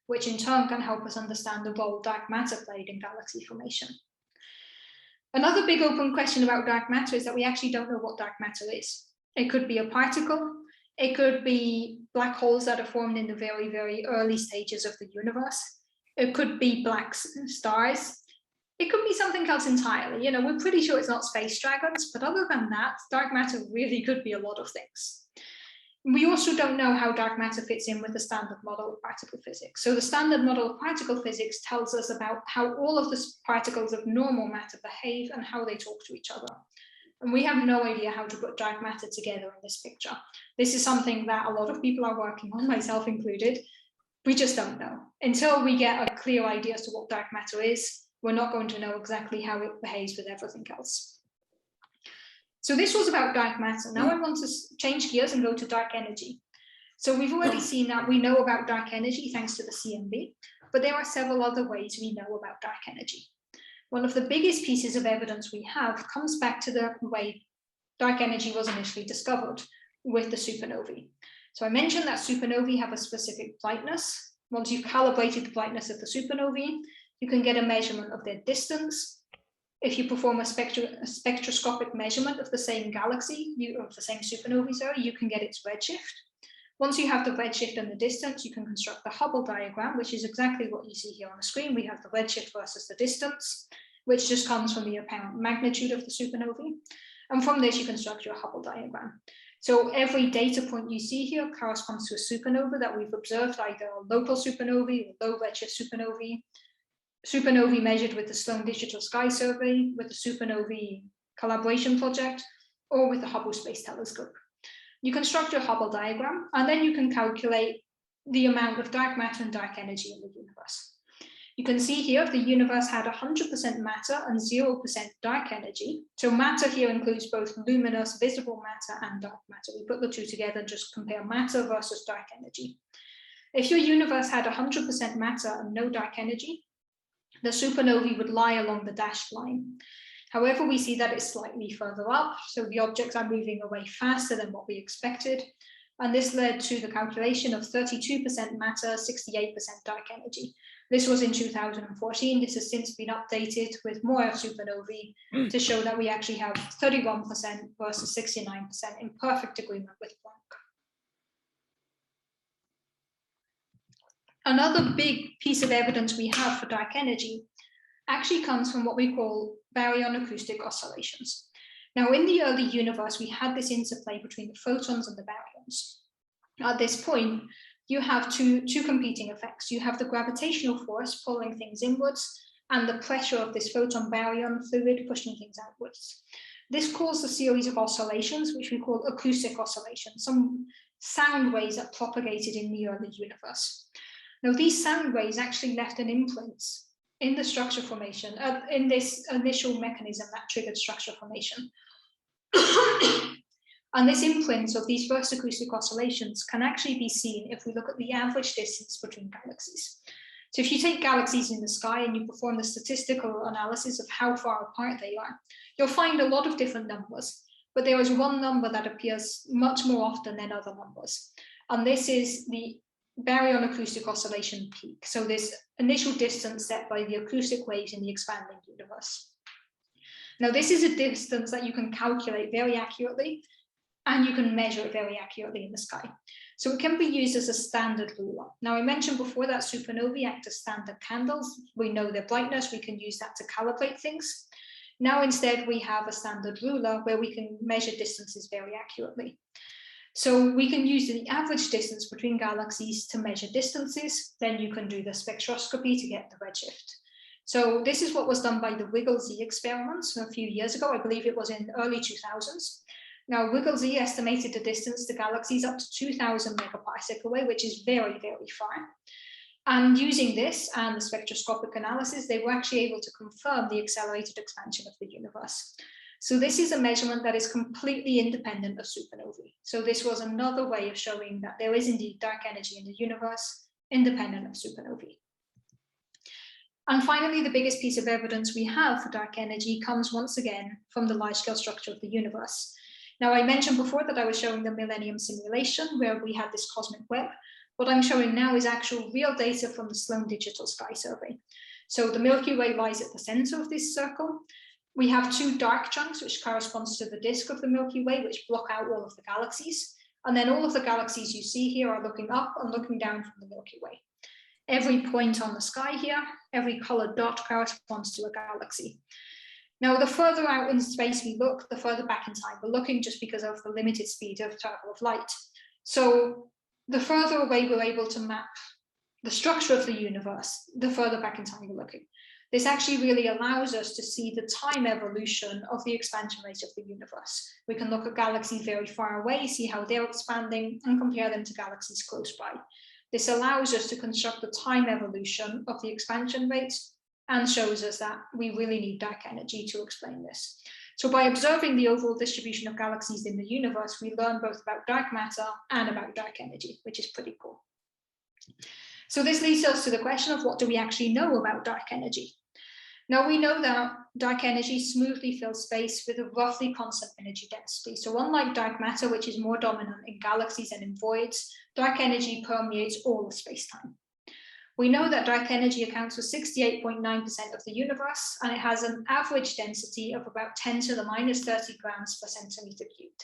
Speaker 2: which in turn can help us understand the role dark matter played in galaxy formation. Another big open question about dark matter is that we actually don't know what dark matter is. It could be a particle, it could be black holes that are formed in the very, very early stages of the universe. It could be black stars. It could be something else entirely. You know, we're pretty sure it's not space dragons, but other than that, dark matter really could be a lot of things. We also don't know how dark matter fits in with the standard model of particle physics. So the standard model of particle physics tells us about how all of the particles of normal matter behave and how they talk to each other. And we have no idea how to put dark matter together in this picture. This is something that a lot of people are working on, myself included. We just don't know. Until we get a clear idea as to what dark matter is, we're not going to know exactly how it behaves with everything else. So this was about dark matter. Now I want to change gears and go to dark energy. So we've already seen that we know about dark energy thanks to the CMB, but there are several other ways we know about dark energy. One of the biggest pieces of evidence we have comes back to the way dark energy was initially discovered with the supernovae. So I mentioned that supernovae have a specific brightness. Once you've calibrated the brightness of the supernovae, you can get a measurement of their distance. If you perform a spectroscopic measurement of the same galaxy, of the same supernovae, sorry, you can get its redshift. Once you have the redshift and the distance, you can construct the Hubble diagram, which is exactly what you see here on the screen. We have the redshift versus the distance, which just comes from the apparent magnitude of the supernovae. And from this, you construct your Hubble diagram. So every data point you see here corresponds to a supernova that we've observed, either a local supernovae or low redshift supernovae measured with the Sloan Digital Sky Survey, with the Supernovae Collaboration Project, or with the Hubble Space Telescope. You construct your Hubble diagram, and then you can calculate the amount of dark matter and dark energy in the universe. You can see here the universe had 100% matter and 0% dark energy. So matter here includes both luminous, visible matter and dark matter. We put the two together and just compare matter versus dark energy. If your universe had 100% matter and no dark energy, the supernovae would lie along the dashed line. However, we see that it's slightly further up, so the objects are moving away faster than what we expected. And this led to the calculation of 32% matter, 68% dark energy. This was in 2014. This has since been updated with more supernovae to show that we actually have 31% versus 69% in perfect agreement with Planck. Another big piece of evidence we have for dark energy actually comes from what we call baryon acoustic oscillations. Now, in the early universe, we had this interplay between the photons and the baryons. At this point, you have two competing effects. You have the gravitational force pulling things inwards and the pressure of this photon baryon fluid pushing things outwards. This caused a series of oscillations, which we call acoustic oscillations, some sound waves that propagated in the early universe. Now, these sound waves actually left an imprint in the structure formation, in this initial mechanism that triggered structure formation. And this imprint of these first acoustic oscillations can actually be seen if we look at the average distance between galaxies. So if you take galaxies in the sky and you perform the statistical analysis of how far apart they are, you'll find a lot of different numbers, but there is one number that appears much more often than other numbers. And this is the baryon acoustic oscillation peak. So this initial distance set by the acoustic waves in the expanding universe. Now, this is a distance that you can calculate very accurately, and you can measure it very accurately in the sky. So it can be used as a standard ruler. Now, I mentioned before that supernovae act as standard candles. We know their brightness, we can use that to calibrate things. Now, instead, we have a standard ruler where we can measure distances very accurately. So we can use the average distance between galaxies to measure distances. Then you can do the spectroscopy to get the redshift. So this is what was done by the Wiggle-Z experiments a few years ago. I believe it was in early 2000s. Now, Wiggle-Z estimated the distance to galaxies up to 2000 megaparsec away, which is very, very far. And using this and the spectroscopic analysis, they were actually able to confirm the accelerated expansion of the universe. So this is a measurement that is completely independent of supernovae. So this was another way of showing that there is indeed dark energy in the universe, independent of supernovae. And finally, the biggest piece of evidence we have for dark energy comes once again from the large-scale structure of the universe. Now, I mentioned before that I was showing the Millennium simulation where we had this cosmic web. What I'm showing now is actual real data from the Sloan Digital Sky Survey. So the Milky Way lies at the center of this circle. We have two dark chunks, which corresponds to the disk of the Milky Way, which block out all of the galaxies. And then all of the galaxies you see here are looking up and looking down from the Milky Way. Every point on the sky here, every colored dot corresponds to a galaxy. Now, the further out in space we look, the further back in time we're looking, just because of the limited speed of travel of light. So the further away we're able to map the structure of the universe, the further back in time we're looking. This actually really allows us to see the time evolution of the expansion rate of the universe. We can look at galaxies very far away, see how they're expanding, and compare them to galaxies close by. This allows us to construct the time evolution of the expansion rates and shows us that we really need dark energy to explain this. So by observing the overall distribution of galaxies in the universe, we learn both about dark matter and about dark energy, which is pretty cool. So this leads us to the question of what do we actually know about dark energy? Now we know that dark energy smoothly fills space with a roughly constant energy density. So unlike dark matter, which is more dominant in galaxies and in voids, dark energy permeates all of space-time. We know that dark energy accounts for 68.9% of the universe, and it has an average density of about 10 to the minus 30 grams per centimeter cubed.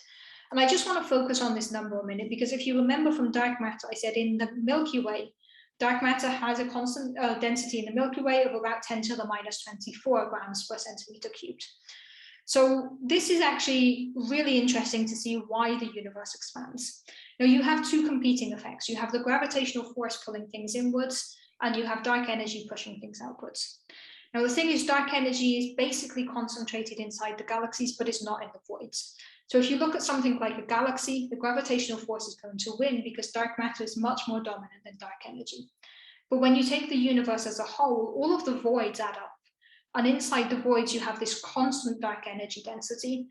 Speaker 2: And I just want to focus on this number a minute, because if you remember from dark matter, I said in the Milky Way, dark matter has a constant density in the Milky Way of about 10 to the minus 24 grams per centimeter cubed. So this is actually really interesting to see why the universe expands. Now you have two competing effects. You have the gravitational force pulling things inwards, and you have dark energy pushing things outwards. Now the thing is, dark energy is basically concentrated inside the galaxies, but it's not in the voids. So if you look at something like a galaxy, the gravitational force is going to win because dark matter is much more dominant than dark energy. But when you take the universe as a whole, all of the voids add up. And inside the voids, you have this constant dark energy density,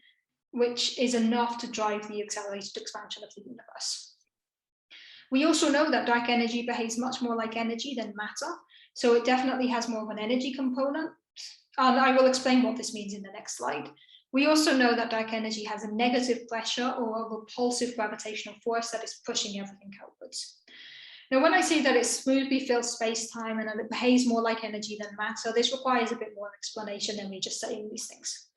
Speaker 2: which is enough to drive the accelerated expansion of the universe. We also know that dark energy behaves much more like energy than matter. So it definitely has more of an energy component. And I will explain what this means in the next slide. We also know that dark energy has a negative pressure or a repulsive gravitational force that is pushing everything outwards. Now, when I say that it smoothly fills space-time and that it behaves more like energy than matter, this requires a bit more explanation than me just saying these things.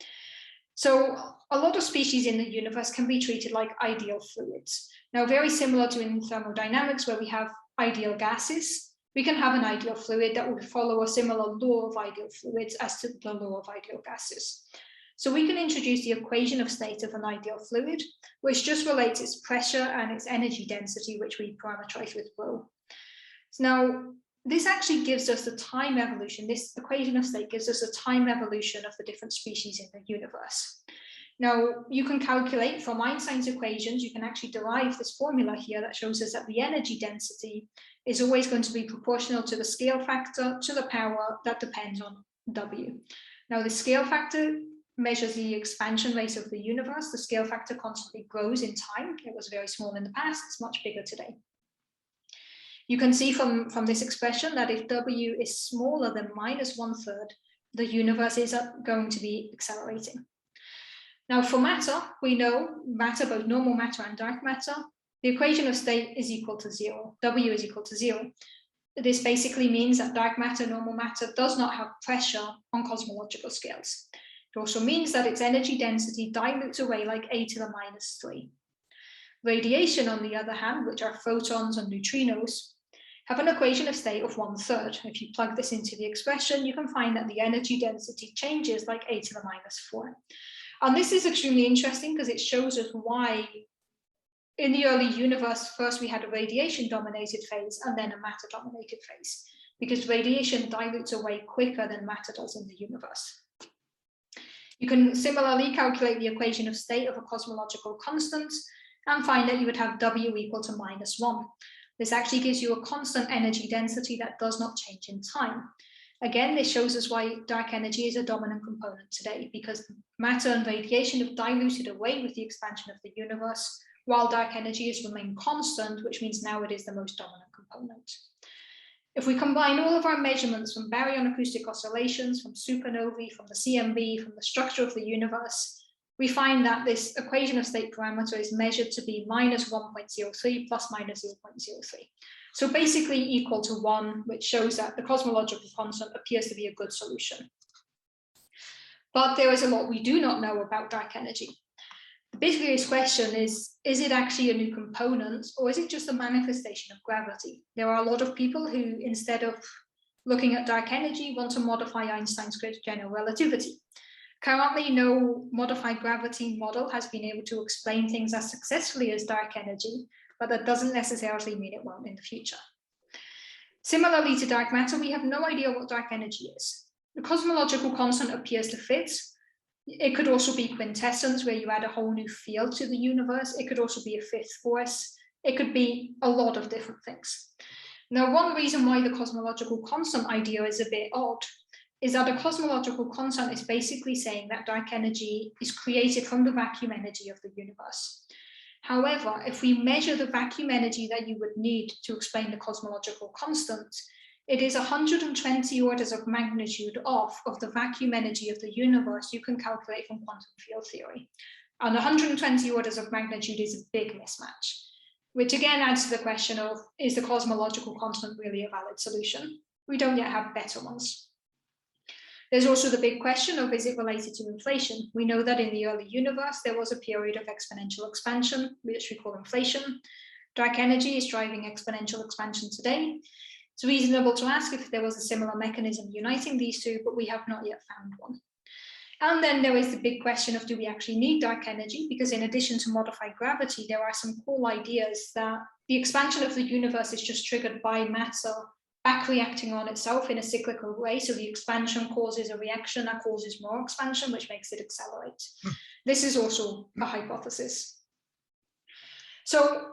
Speaker 2: So a lot of species in the universe can be treated like ideal fluids. Now, very similar to in thermodynamics, where we have ideal gases, we can have an ideal fluid that would follow a similar law of ideal fluids as to the law of ideal gases. So we can introduce the equation of state of an ideal fluid, which just relates its pressure and its energy density, which we parameterize with rho. So now, this actually gives us the time evolution. This equation of state gives us a time evolution of the different species in the universe. Now, you can calculate from Einstein's equations, you can actually derive this formula here that shows us that the energy density is always going to be proportional to the scale factor to the power that depends on W. Now, the scale factor measures the expansion rate of the universe. The scale factor constantly grows in time. It was very small in the past, it's much bigger today. You can see from this expression that if W is smaller than minus 1/3, the universe is going to be accelerating. Now for matter, we know matter, both normal matter and dark matter, the equation of state is equal to 0. W is equal to 0. This basically means that dark matter, normal matter does not have pressure on cosmological scales. It also means that its energy density dilutes away like a to the minus 3. Radiation, on the other hand, which are photons and neutrinos, have an equation of state of 1/3. If you plug this into the expression, you can find that the energy density changes like a to the minus 4. And this is extremely interesting because it shows us why in the early universe, first we had a radiation-dominated phase and then a matter-dominated phase, because radiation dilutes away quicker than matter does in the universe. You can similarly calculate the equation of state of a cosmological constant and find that you would have W equal to -1. This actually gives you a constant energy density that does not change in time. Again, this shows us why dark energy is a dominant component today, because matter and radiation have diluted away with the expansion of the universe, while dark energy has remained constant, which means now it is the most dominant component. If we combine all of our measurements from baryon acoustic oscillations, from supernovae, from the CMB, from the structure of the universe, we find that this equation of state parameter is measured to be -1.03 plus -0.03. So basically equal to 1, which shows that the cosmological constant appears to be a good solution. But there is a lot we do not know about dark energy. The biggest question is it actually a new component, or is it just a manifestation of gravity? There are a lot of people who, instead of looking at dark energy, want to modify Einstein's general relativity. Currently, no modified gravity model has been able to explain things as successfully as dark energy, but that doesn't necessarily mean it won't in the future. Similarly to dark matter, we have no idea what dark energy is. The cosmological constant appears to fit. It could also be quintessence, where you add a whole new field to the universe. It could also be a fifth force. It could be a lot of different things. Now, one reason why the cosmological constant idea is a bit odd is that a cosmological constant is basically saying that dark energy is created from the vacuum energy of the universe. However, if we measure the vacuum energy that you would need to explain the cosmological constant, it is 120 orders of magnitude off of the vacuum energy of the universe you can calculate from quantum field theory. And 120 orders of magnitude is a big mismatch, which again adds to the question of, is the cosmological constant really a valid solution? We don't yet have better ones. There's also the big question of, is it related to inflation? We know that in the early universe, there was a period of exponential expansion, which we call inflation. Dark energy is driving exponential expansion today. It's reasonable to ask if there was a similar mechanism uniting these two, but we have not yet found one. And then there is the big question of, do we actually need dark energy? Because in addition to modified gravity, there are some cool ideas that the expansion of the universe is just triggered by matter back reacting on itself in a cyclical way. So the expansion causes a reaction that causes more expansion, which makes it accelerate. This is also a hypothesis. So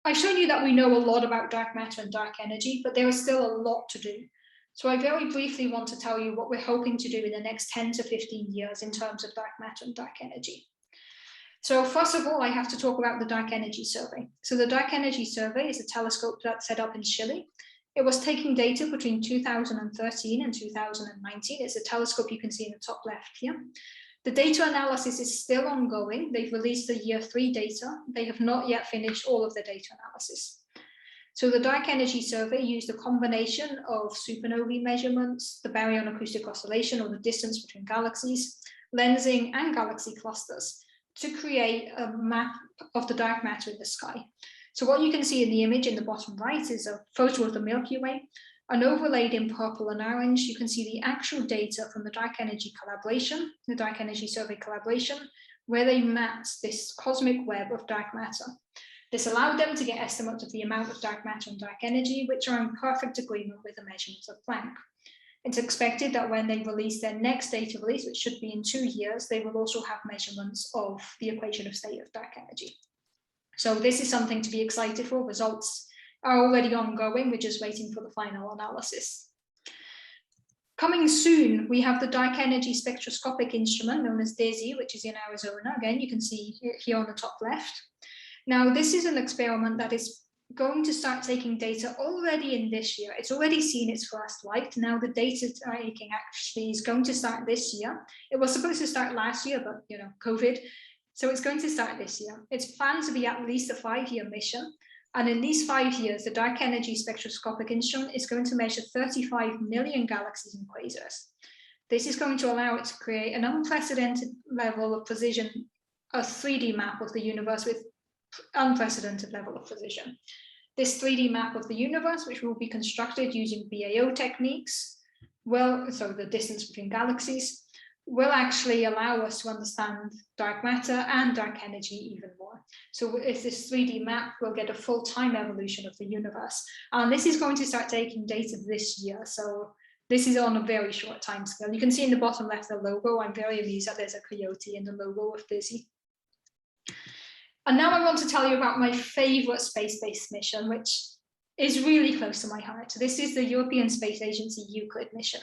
Speaker 2: I've shown you that we know a lot about dark matter and dark energy, but there is still a lot to do. So I very briefly want to tell you what we're hoping to do in the next 10 to 15 years in terms of dark matter and dark energy. So first of all, I have to talk about the Dark Energy Survey. So the Dark Energy Survey is a telescope that's set up in Chile. It was taking data between 2013 and 2019. It's a telescope you can see in the top left here. The data analysis is still ongoing. They've released the year 3 data. They have not yet finished all of the data analysis. So the Dark Energy Survey used a combination of supernovae measurements, the baryon acoustic oscillation, or the distance between galaxies, lensing, and galaxy clusters to create a map of the dark matter in the sky. So what you can see in the image in the bottom right is a photo of the Milky Way, and overlaid in purple and orange, you can see the actual data from the Dark Energy collaboration, the Dark Energy Survey collaboration, where they mapped this cosmic web of dark matter. This allowed them to get estimates of the amount of dark matter and dark energy, which are in perfect agreement with the measurements of Planck. It's expected that when they release their next data release, which should be in 2 years, they will also have measurements of the equation of state of dark energy. So this is something to be excited for. Results are already ongoing. We're just waiting for the final analysis. Coming soon, we have the Dark Energy Spectroscopic Instrument known as DESI, which is in Arizona. Again, you can see it here on the top left. Now, this is an experiment that is going to start taking data already in this year. It's already seen its first light. Now the data taking actually is going to start this year. It was supposed to start last year, but COVID. So it's going to start this year. It's planned to be at least a 5-year mission. And in these 5 years, the Dark Energy Spectroscopic Instrument is going to measure 35 million galaxies and quasars. This is going to allow it to create an unprecedented level of precision, a 3D map of the universe with unprecedented level of precision. This 3D map of the universe, which will be constructed using BAO techniques, so the distance between galaxies, will actually allow us to understand dark matter and dark energy even more. So if this 3D map, we'll get a full time evolution of the universe. And this is going to start taking data this year. So this is on a very short time scale. You can see in the bottom left the logo. I'm very amused that there's a coyote in the logo of DESI. And now I want to tell you about my favorite space-based mission, which is really close to my heart. This is the European Space Agency Euclid mission.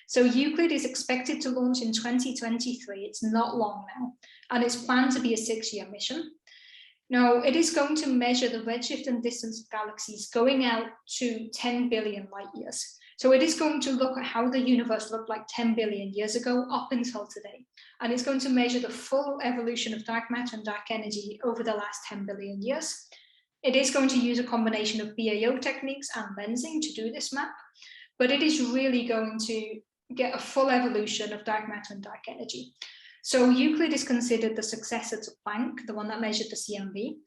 Speaker 2: So Euclid is expected to launch in 2023. It's not long now, and it's planned to be a 6-year mission. Now, it is going to measure the redshift and distance of galaxies going out to 10 billion light years. So it is going to look at how the universe looked like 10 billion years ago up until today. And it's going to measure the full evolution of dark matter and dark energy over the last 10 billion years. It is going to use a combination of BAO techniques and lensing to do this map, but it is really going to get a full evolution of dark matter and dark energy. So Euclid is considered the successor to Planck, the one that measured the CMB,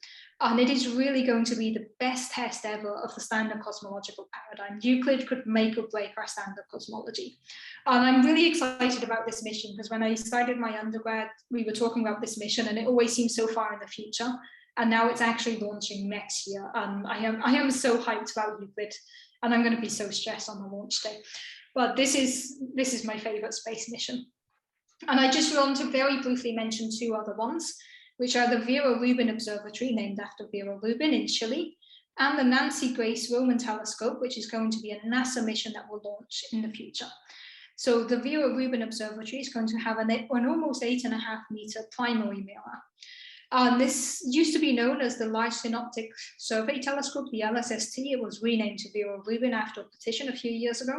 Speaker 2: and it is really going to be the best test ever of the standard cosmological paradigm. Euclid could make or break our standard cosmology. And I'm really excited about this mission because when I started my undergrad, we were talking about this mission and it always seems so far in the future. And now it's actually launching next year. And I am so hyped about Euclid, and I'm going to be so stressed on the launch day. Well, this is my favorite space mission. And I just want to very briefly mention two other ones, which are the Vera Rubin Observatory, named after Vera Rubin in Chile, and the Nancy Grace Roman Telescope, which is going to be a NASA mission that will launch in the future. So the Vera Rubin Observatory is going to have an almost 8.5-meter primary mirror. This used to be known as the Large Synoptic Survey Telescope, the LSST. It was renamed to Vera Rubin after a petition a few years ago.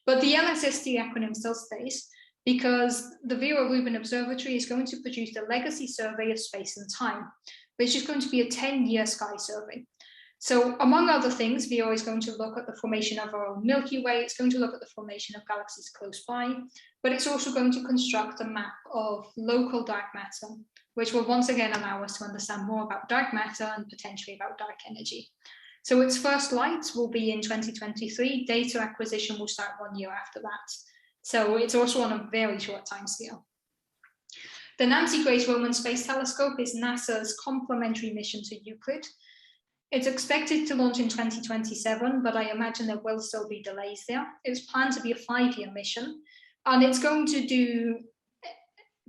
Speaker 2: But the LSST acronym still stays, because the Vera Rubin Observatory is going to produce the legacy survey of space and time, which is going to be a 10-year sky survey. So among other things, Vera is going to look at the formation of our own Milky Way. It's going to look at the formation of galaxies close by, but it's also going to construct a map of local dark matter, which will once again allow us to understand more about dark matter and potentially about dark energy. So its first light will be in 2023. Data acquisition will start 1 year after that. So it's also on a very short time scale. The Nancy Grace Roman Space Telescope is NASA's complementary mission to Euclid. It's expected to launch in 2027, but I imagine there will still be delays there. It's planned to be a 5-year mission, and it's going to do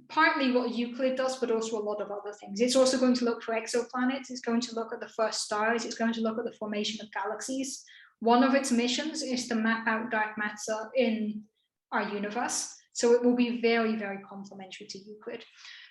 Speaker 2: partly what Euclid does, but also a lot of other things. It's also going to look for exoplanets. It's going to look at the first stars. It's going to look at the formation of galaxies. One of its missions is to map out dark matter in our universe. So it will be very, very complementary to Euclid.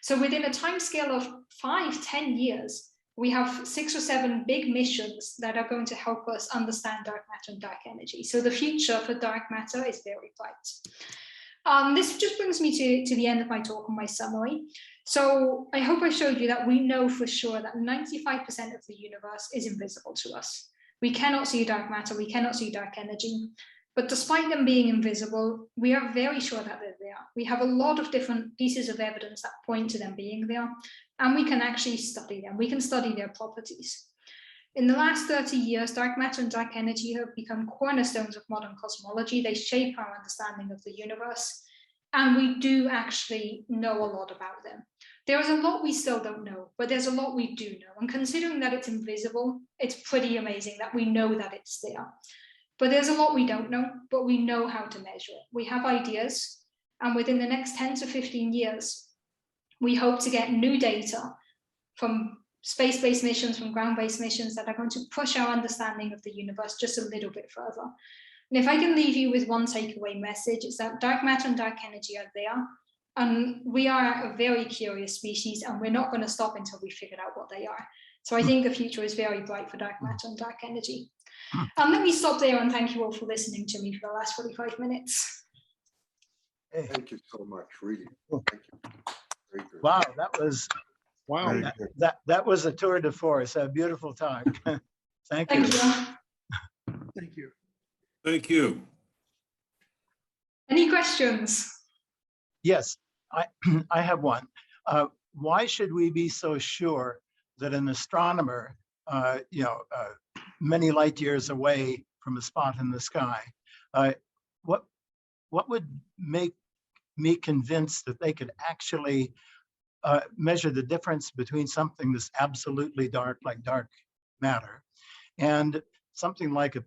Speaker 2: So within a timescale of 5-10 years, we have 6 or 7 big missions that are going to help us understand dark matter and dark energy. So the future for dark matter is very bright. This just brings me to the end of my talk and my summary. So I hope I showed you that we know for sure that 95% of the universe is invisible to us. We cannot see dark matter, we cannot see dark energy. But despite them being invisible, we are very sure that they're there. We have a lot of different pieces of evidence that point to them being there, and we can actually study them. We can study their properties. In the last 30 years, dark matter and dark energy have become cornerstones of modern cosmology. They shape our understanding of the universe, and we do actually know a lot about them. There is a lot we still don't know, but there's a lot we do know. And considering that it's invisible, it's pretty amazing that we know that it's there. But there's a lot we don't know, but we know how to measure it. We have ideas, and within the next 10 to 15 years, we hope to get new data from space-based missions, from ground-based missions that are going to push our understanding of the universe just a little bit further. And if I can leave you with one takeaway message, it's that dark matter and dark energy are there, and we are a very curious species, and we're not going to stop until we figure out what they are. So I think the future is very bright for dark matter and dark energy. Let me stop there and thank you all for listening to me for the last 45 minutes.
Speaker 1: Thank you so much, really. Thank you. Very good.
Speaker 5: Wow, that was that was a tour de force, a beautiful talk. Thank you.
Speaker 2: Thank you.
Speaker 4: Thank you.
Speaker 3: Thank you.
Speaker 2: Any questions?
Speaker 5: Yes, I have one. Why should we be so sure that an astronomer, many light years away from a spot in the sky, what would make me convinced that they could actually measure the difference between something that's absolutely dark, like dark matter, and something like a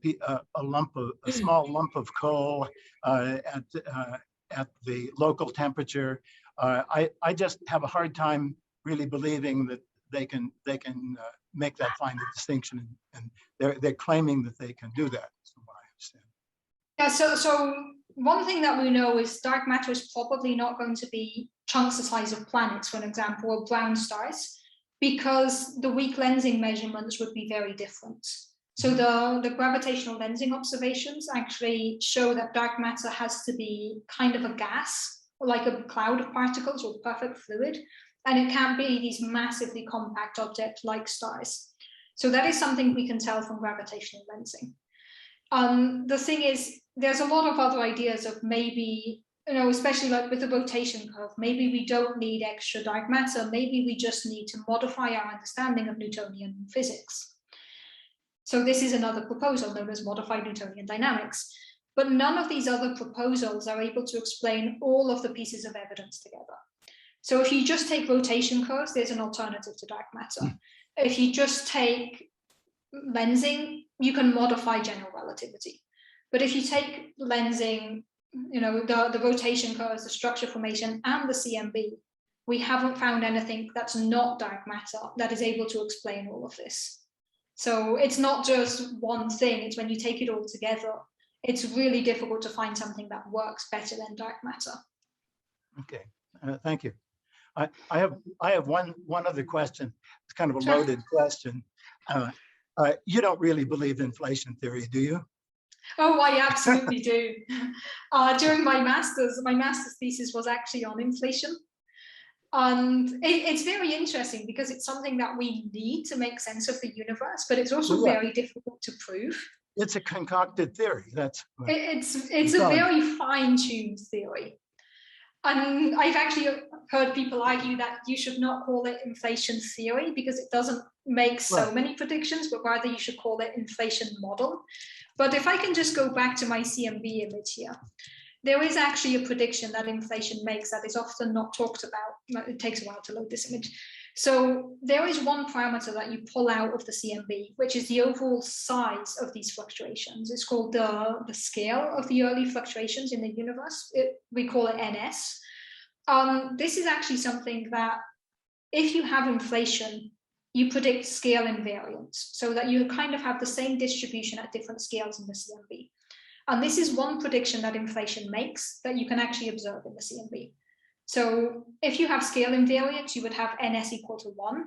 Speaker 5: small lump of coal at the local temperature? I just have a hard time really believing that they can make that fine distinction, and they're claiming that they can do that, from what I understand.
Speaker 2: Yeah, so one thing that we know is dark matter is probably not going to be chunks the size of planets, for an example, or brown stars, because the weak lensing measurements would be very different. So the gravitational lensing observations actually show that dark matter has to be kind of a gas, or like a cloud of particles or perfect fluid, and it can't be these massively compact objects like stars. So that is something we can tell from gravitational lensing. The thing is, there's a lot of other ideas of maybe, especially like with the rotation curve, maybe we don't need extra dark matter, maybe we just need to modify our understanding of Newtonian physics. So this is another proposal known as modified Newtonian dynamics. But none of these other proposals are able to explain all of the pieces of evidence together. So if you just take rotation curves, there's an alternative to dark matter. If you just take lensing, you can modify general relativity. But if you take lensing the rotation curves, the structure formation, and the CMB, we haven't found anything that's not dark matter that is able to explain all of this. So it's not just one thing, it's when you take it all together, it's really difficult to find something that works better than dark matter.
Speaker 5: Okay, thank you. I have one other question. It's kind of a loaded question. You don't really believe in inflation theory, do you?
Speaker 2: Oh, I absolutely do. During my master's thesis was actually on inflation. And it's very interesting because it's something that we need to make sense of the universe, but it's also very difficult to prove.
Speaker 5: It's a concocted theory.
Speaker 2: It's a very fine-tuned theory. And I've actually heard people argue that you should not call it inflation theory because it doesn't make so many predictions, but rather you should call it inflation model. But if I can just go back to my CMB image here, there is actually a prediction that inflation makes that is often not talked about. It takes a while to load this image. So there is one parameter that you pull out of the CMB, which is the overall size of these fluctuations. It's called the scale of the early fluctuations in the universe. We call it NS. This is actually something that if you have inflation, you predict scale invariance so that you kind of have the same distribution at different scales in the CMB. And this is one prediction that inflation makes that you can actually observe in the CMB. So if you have scale invariance, you would have NS equal to 1.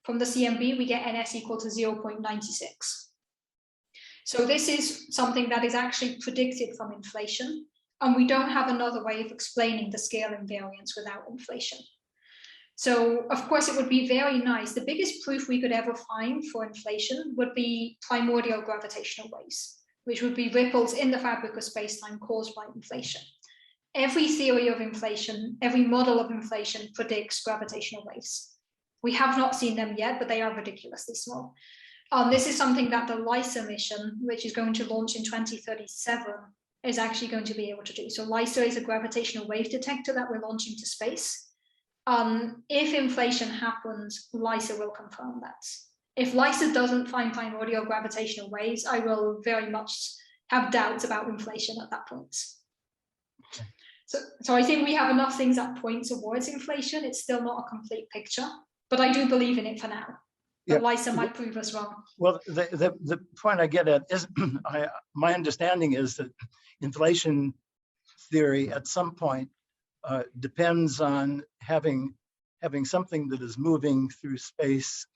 Speaker 2: From the CMB, we get NS equal to 0.96. So this is something that is actually predicted from inflation, and we don't have another way of explaining the scale invariance without inflation. So of course, it would be very nice. The biggest proof we could ever find for inflation would be primordial gravitational waves, which would be ripples in the fabric of space-time caused by inflation. Every theory of inflation, every model of inflation predicts gravitational waves. We have not seen them yet, but they are ridiculously small. This is something that the LISA mission, which is going to launch in 2037, is actually going to be able to do. So LISA is a gravitational wave detector that we're launching to space. If inflation happens, LISA will confirm that. If LISA doesn't find primordial gravitational waves, I will very much have doubts about inflation at that point. So I think we have enough things that point towards inflation. It's still not a complete picture, but I do believe in it for now. But LISA might prove us wrong.
Speaker 5: Well, the point I get at is, my understanding is that inflation theory at some point depends on having something that is moving through space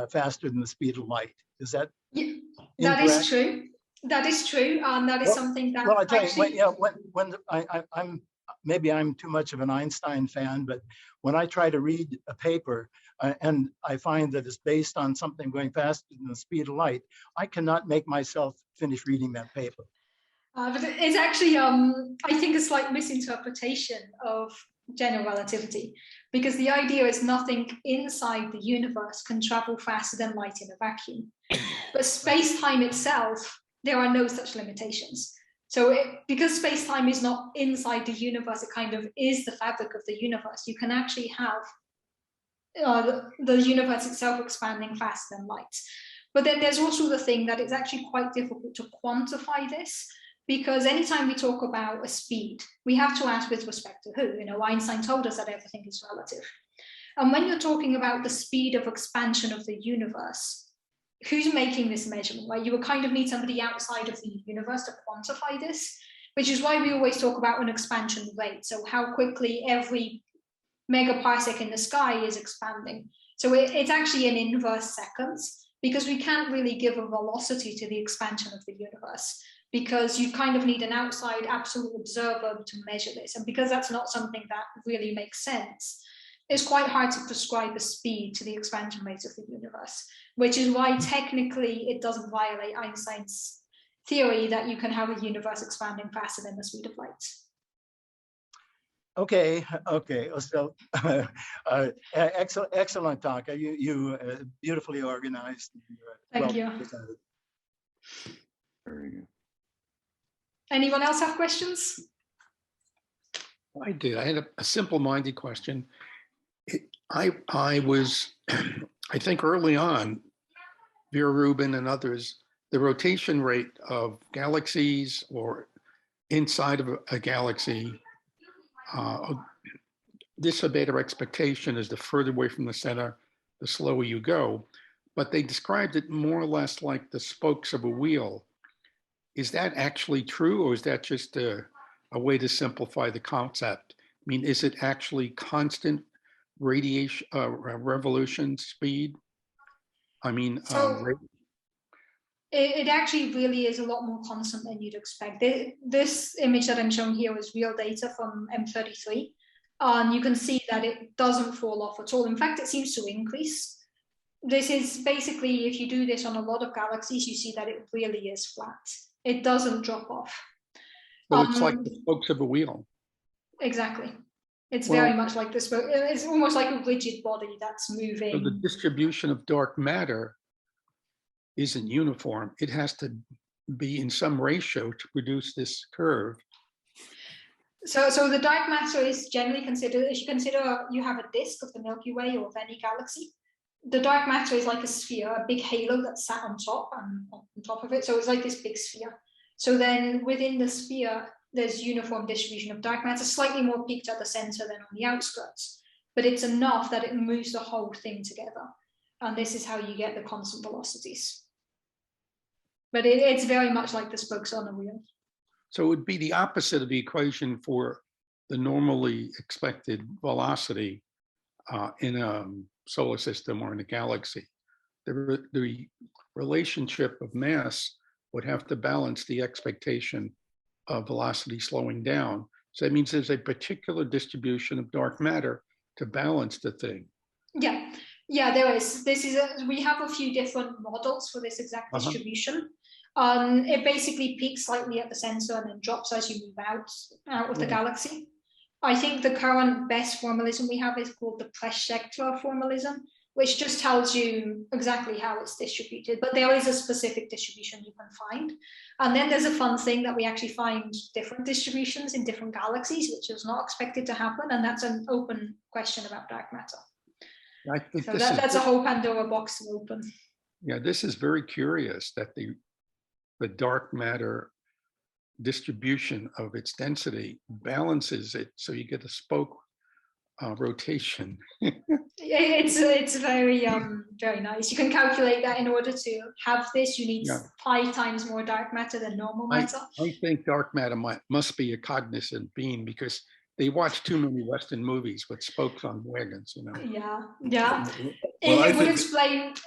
Speaker 5: faster than the speed of light. Is that
Speaker 2: incorrect? That is true. That is true. That is something that.
Speaker 5: Well, I tell you, when maybe I'm too much of an Einstein fan, but when I try to read a paper and I find that it's based on something going faster than the speed of light, I cannot make myself finish reading that paper.
Speaker 2: But it's actually, I think, a slight misinterpretation of general relativity, because the idea is nothing inside the universe can travel faster than light in a vacuum. But space-time itself, there are no such limitations. So because space-time is not inside the universe, it kind of is the fabric of the universe. You can actually have the universe itself expanding faster than light. But then there's also the thing that it's actually quite difficult to quantify this, because anytime we talk about a speed, we have to ask with respect to who. Einstein told us that everything is relative. And when you're talking about the speed of expansion of the universe, who's making this measurement, right? You would kind of need somebody outside of the universe to quantify this, which is why we always talk about an expansion rate. So how quickly every megaparsec in the sky is expanding. So it's actually in inverse seconds, because we can't really give a velocity to the expansion of the universe, because you kind of need an outside absolute observer to measure this. And because that's not something that really makes sense, it's quite hard to prescribe a speed to the expansion rate of the universe, which is why technically it doesn't violate Einstein's theory that you can have a universe expanding faster than the speed of light.
Speaker 5: Okay. So, excellent talk. You beautifully organized.
Speaker 2: Thank you.
Speaker 5: Presented.
Speaker 3: Very good.
Speaker 2: Anyone else have questions?
Speaker 6: I did. I had a simple-minded question. I was, I think early on, Vera Rubin and others, the rotation rate of galaxies or inside of a galaxy, disobeyed our expectation is the further away from the center, the slower you go. But they described it more or less like the spokes of a wheel. Is that actually true, or is that just a way to simplify the concept? I mean, is it actually constant radiation, revolution speed? I mean,
Speaker 2: So it actually really is a lot more constant than you'd expect. This image that I'm showing here is real data from M33. And you can see that it doesn't fall off at all. In fact, it seems to increase. This is basically, if you do this on a lot of galaxies, you see that it really is flat. It doesn't drop off.
Speaker 6: So it's like the spokes of a wheel.
Speaker 2: Exactly. It's very much like this. It's almost like a rigid body that's moving.
Speaker 6: So the distribution of dark matter isn't uniform. It has to be in some ratio to produce this curve.
Speaker 2: So the dark matter is generally considered, if you consider you have a disk of the Milky Way or of any galaxy, the dark matter is like a sphere, a big halo that's sat on top and on top of it. So it's like this big sphere. So then within the sphere, there's uniform distribution of dark matter, slightly more peaked at the center than on the outskirts, but it's enough that it moves the whole thing together. And this is how you get the constant velocities. But it's very much like the spokes on a wheel.
Speaker 6: So it would be the opposite of the equation for the normally expected velocity in a solar system or in a galaxy. The relationship of mass would have to balance the expectation of velocity slowing down. So that means there's a particular distribution of dark matter to balance the thing.
Speaker 2: Yeah, there is. We have a few different models for this exact distribution. It basically peaks slightly at the center and then drops as you move out of the galaxy. I think the current best formalism we have is called the Press-Sector formalism, which just tells you exactly how it's distributed, but there is a specific distribution you can find. And then there's a fun thing that we actually find different distributions in different galaxies, which is not expected to happen, and that's an open question about dark matter.
Speaker 6: I think
Speaker 2: so that's a whole Pandora box to open.
Speaker 6: Yeah, this is very curious that the dark matter distribution of its density balances it, so you get a spoke rotation.
Speaker 2: It's very very nice. You can calculate that in order to have this, you need 5 times more dark matter than normal matter.
Speaker 6: I think dark matter must be a cognizant being, because they watch too many Western movies with spokes on wagons, you know.
Speaker 2: Yeah.
Speaker 3: Well,
Speaker 2: it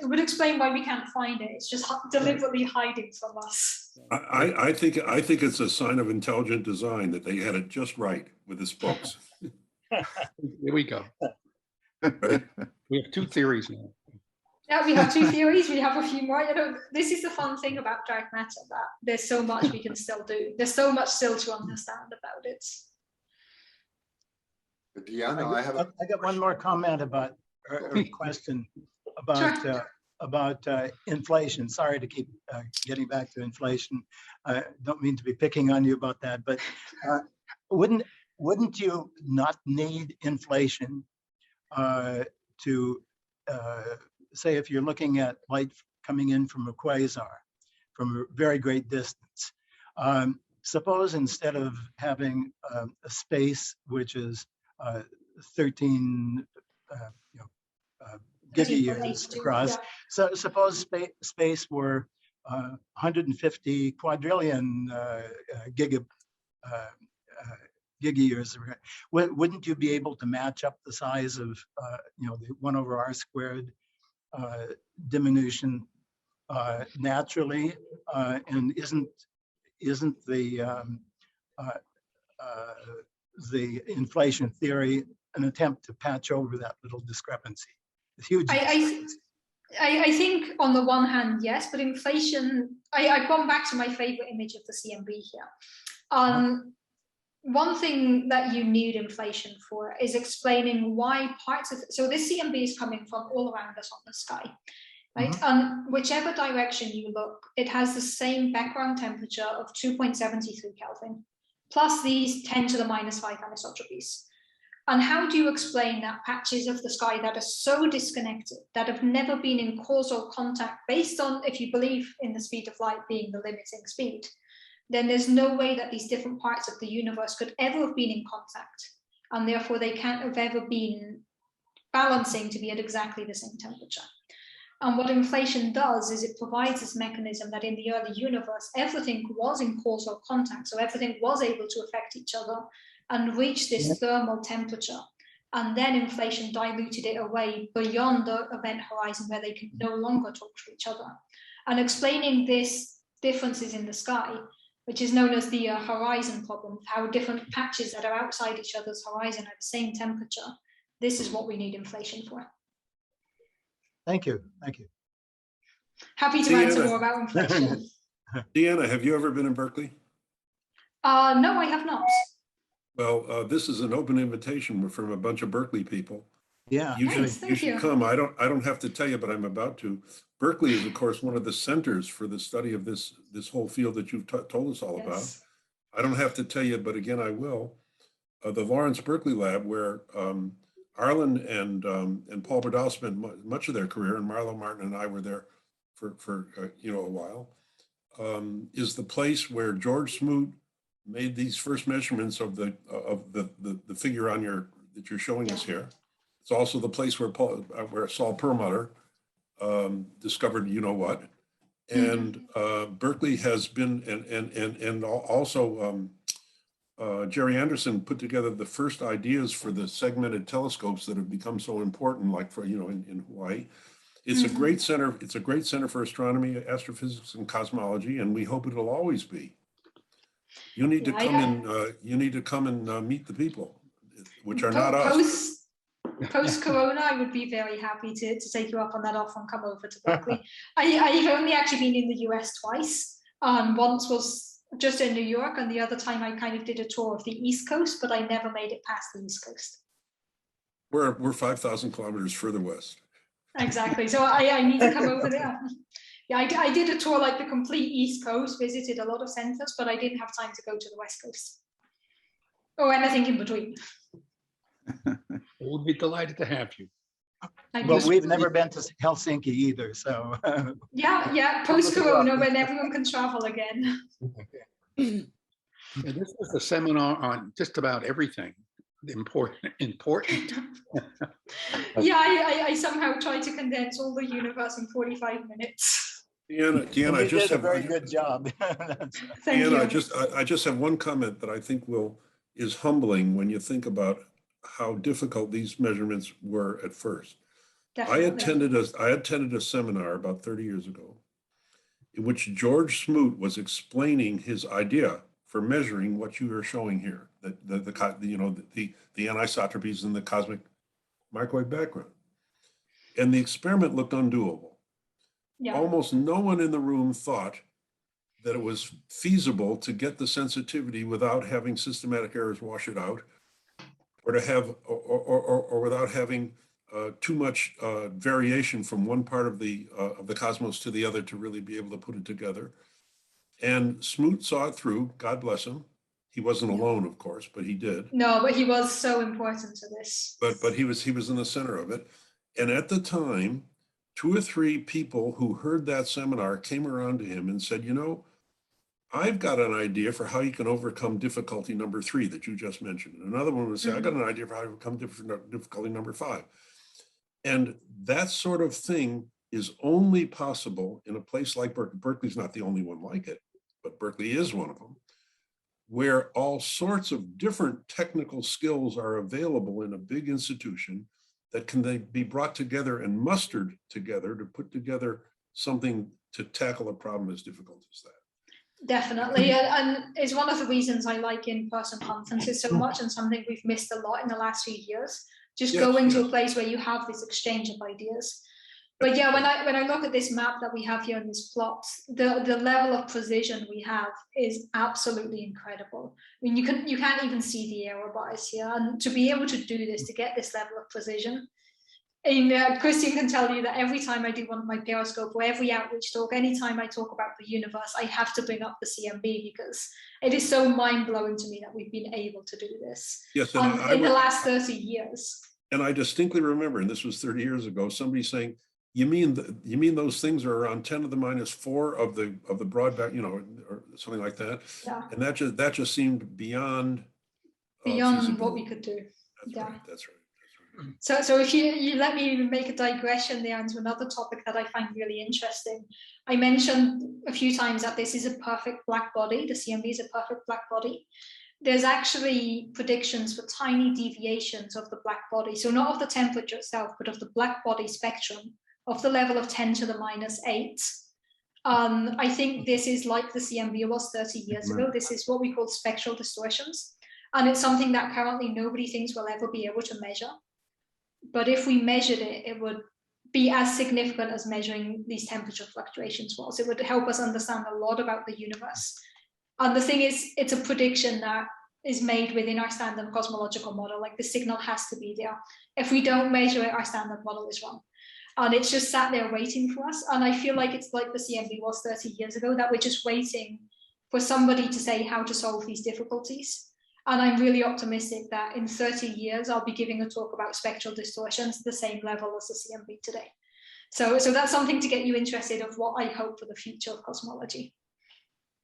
Speaker 2: would explain why we can't find it. It's just deliberately hiding from us.
Speaker 3: I think it's a sign of intelligent design that they had it just right with the spokes.
Speaker 6: Here we go. We have 2 theories now.
Speaker 2: Yeah, we have 2 theories. We have a few more. You know, this is the fun thing about dark matter, that there's so much we can still do. There's so much still to understand about it.
Speaker 1: Deanna,
Speaker 5: I got one more comment about, or question about inflation. Sorry to keep getting back to inflation. I don't mean to be picking on you about that, but wouldn't you not need inflation to say, if you're looking at light coming in from a quasar from a very great distance, suppose instead of having a space which is 13 gigayears across, so suppose space were 150 quadrillion gigayears. Wouldn't you be able to match up the size of the 1 over r squared diminution naturally? And isn't the inflation theory an attempt to patch over that little discrepancy? It's huge.
Speaker 2: I think on the one hand, yes, but inflation, I've gone back to my favorite image of the CMB here. One thing that you need inflation for is explaining why parts of, so this CMB is coming from all around us on the sky, right? And whichever direction you look, it has the same background temperature of 2.73 Kelvin, plus these 10 to the minus 5 anisotropies. And how do you explain that patches of the sky that are so disconnected, that have never been in causal contact, based on, if you believe in the speed of light being the limiting speed, then there's no way that these different parts of the universe could ever have been in contact. And therefore they can't have ever been balancing to be at exactly the same temperature. And what inflation does is it provides this mechanism that in the early universe, everything was in causal contact. So everything was able to affect each other and reach this thermal temperature. And then inflation diluted it away beyond the event horizon where they can no longer talk to each other. And explaining this differences in the sky, which is known as the horizon problem, how different patches that are outside each other's horizon are the same temperature. This is what we need inflation for.
Speaker 5: Thank you. Thank you.
Speaker 2: Happy to answer more about inflation.
Speaker 3: Deanna, have you ever been in Berkeley?
Speaker 2: No, I have not.
Speaker 3: Well, this is an open invitation from a bunch of Berkeley people.
Speaker 5: Yeah.
Speaker 3: You should come. I don't have to tell you, but I'm about to. Berkeley is, of course, one of the centers for the study of this whole field that you've told us all about. I don't have to tell you, but again, I will. The Lawrence Berkeley Lab, where Arlen and Paul Berdal spent much of their career, and Marlo Martin and I were there for a while, is the place where George Smoot made these first measurements of the figure on that you're showing us here. It's also the place where Saul Perlmutter discovered what, and Berkeley has been, and also Jerry Anderson put together the first ideas for the segmented telescopes that have become so important, like for in Hawaii. It's a great center. It's a great center for astronomy, astrophysics, and cosmology, and we hope it'll always be. You need to come and you need to come and meet the people, which are not us.
Speaker 2: Post-corona, I would be very happy to take you up on that offer and come over to Berkeley. I've only actually been in the US twice. Once was just in New York, and the other time I kind of did a tour of the East Coast, but I never made it past the East Coast.
Speaker 3: We're 5,000 kilometers further west.
Speaker 2: Exactly. So I need to come over there. Yeah, I did a tour like the complete East Coast, visited a lot of centers, but I didn't have time to go to the West Coast or anything in between.
Speaker 6: We'll be delighted to have you.
Speaker 5: But we've never been to Helsinki either, so.
Speaker 2: Yeah, post-corona, when everyone can travel again.
Speaker 6: And this is a seminar on just about everything important.
Speaker 2: Yeah, I somehow try to condense all the universe in 45 minutes.
Speaker 3: Deanna,
Speaker 5: I just did a very good job.
Speaker 2: Thank you.
Speaker 3: I just have one comment that I think is humbling when you think about how difficult these measurements were at first.
Speaker 2: Definitely.
Speaker 3: I attended a seminar about 30 years ago in which George Smoot was explaining his idea for measuring what you are showing here, the anisotropies in the cosmic microwave background. And the experiment looked undoable.
Speaker 2: Yeah.
Speaker 3: Almost no one in the room thought that it was feasible to get the sensitivity without having systematic errors wash it out, or to have, or without having too much variation from one part of the cosmos to the other to really be able to put it together. And Smoot saw it through. God bless him. He wasn't alone, of course, but he did.
Speaker 2: No, but he was so important to this.
Speaker 3: But he was in the center of it. And at the time, 2 or 3 people who heard that seminar came around to him and said, I've got an idea for how you can overcome difficulty number 3 that you just mentioned. And another one would say, I got an idea for how to overcome difficulty number 5. And that sort of thing is only possible in a place like Berkeley. Berkeley's not the only one like it, but Berkeley is one of them, where all sorts of different technical skills are available in a big institution that can then be brought together and mustered together to put together something to tackle a problem as difficult as that.
Speaker 2: Definitely, and it's one of the reasons I like in-person conferences so much, and something we've missed a lot in the last few years. Just going to a place where you have this exchange of ideas. But yeah, when I look at this map that we have here in this plot, the level of precision we have is absolutely incredible. I mean, you can't even see the error bars here, and to be able to do this, to get this level of precision. And Christian can tell you that every time I do one of my Periscope or every outreach talk, anytime I talk about the universe, I have to bring up the CMB because it is so mind-blowing to me that we've been able to do this in the last 30 years.
Speaker 3: And I distinctly remember, and this was 30 years ago, somebody saying, You mean those things are around 10 to the minus 4 of the broadband, or something like that?
Speaker 2: Yeah.
Speaker 3: And that just seemed beyond
Speaker 2: Beyond what we could do.
Speaker 3: That's
Speaker 2: Yeah.
Speaker 3: right. That's right.
Speaker 2: So if you let me make a digression there into another topic that I find really interesting. I mentioned a few times that this is a perfect black body. The CMB is a perfect black body. There's actually predictions for tiny deviations of the black body. So not of the temperature itself, but of the black body spectrum of the level of 10 to the minus 8. I think this is like the CMB was 30 years ago. This is what we call spectral distortions. And it's something that currently nobody thinks we'll ever be able to measure. But if we measured it, it would be as significant as measuring these temperature fluctuations was. It would help us understand a lot about the universe. And the thing is, it's a prediction that is made within our standard cosmological model. Like the signal has to be there. If we don't measure it, our standard model is wrong. And it's just sat there waiting for us. And I feel like it's like the CMB was 30 years ago, that we're just waiting for somebody to say how to solve these difficulties. And I'm really optimistic that in 30 years, I'll be giving a talk about spectral distortions at the same level as the CMB today. So that's something to get you interested of what I hope for the future of cosmology.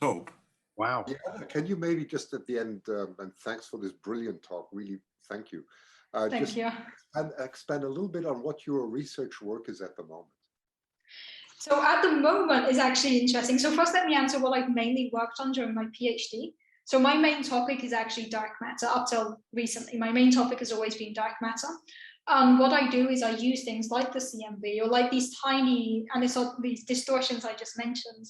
Speaker 3: Hope.
Speaker 6: Wow.
Speaker 1: Yeah, can you maybe just at the end, and thanks for this brilliant talk, really, thank you.
Speaker 2: Thank you.
Speaker 1: And expand a little bit on what your research work is at the moment.
Speaker 2: So at the moment is actually interesting. So first, let me answer what I've mainly worked on during my PhD. So my main topic is actually dark matter. Up till recently, my main topic has always been dark matter. What I do is I use things like the CMB or like these tiny, and it's all these distortions I just mentioned,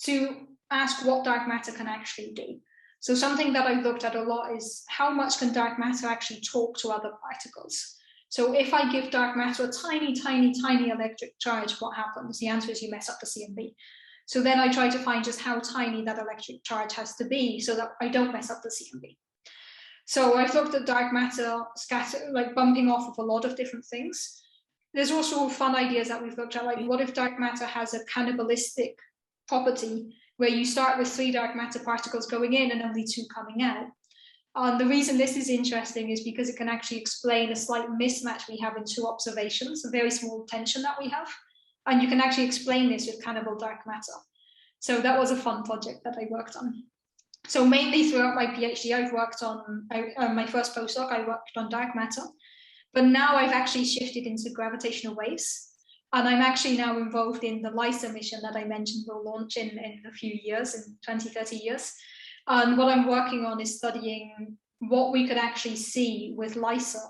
Speaker 2: to ask what dark matter can actually do. So something that I've looked at a lot is how much can dark matter actually talk to other particles? So if I give dark matter a tiny, tiny, tiny electric charge, what happens? The answer is you mess up the CMB. So then I try to find just how tiny that electric charge has to be so that I don't mess up the CMB. So I've looked at dark matter scatter, like bumping off of a lot of different things. There's also fun ideas that we've looked at, like what if dark matter has a cannibalistic property where you start with 3 dark matter particles going in and only 2 coming out. The reason this is interesting is because it can actually explain a slight mismatch we have in 2 observations, a very small tension that we have. And you can actually explain this with cannibal dark matter. So that was a fun project that I worked on. So mainly throughout my PhD, I've worked on, my first postdoc, I worked on dark matter. But now I've actually shifted into gravitational waves. And I'm actually now involved in the LISA mission that I mentioned will launch in a few years, in 20, 30 years. And what I'm working on is studying what we could actually see with LISA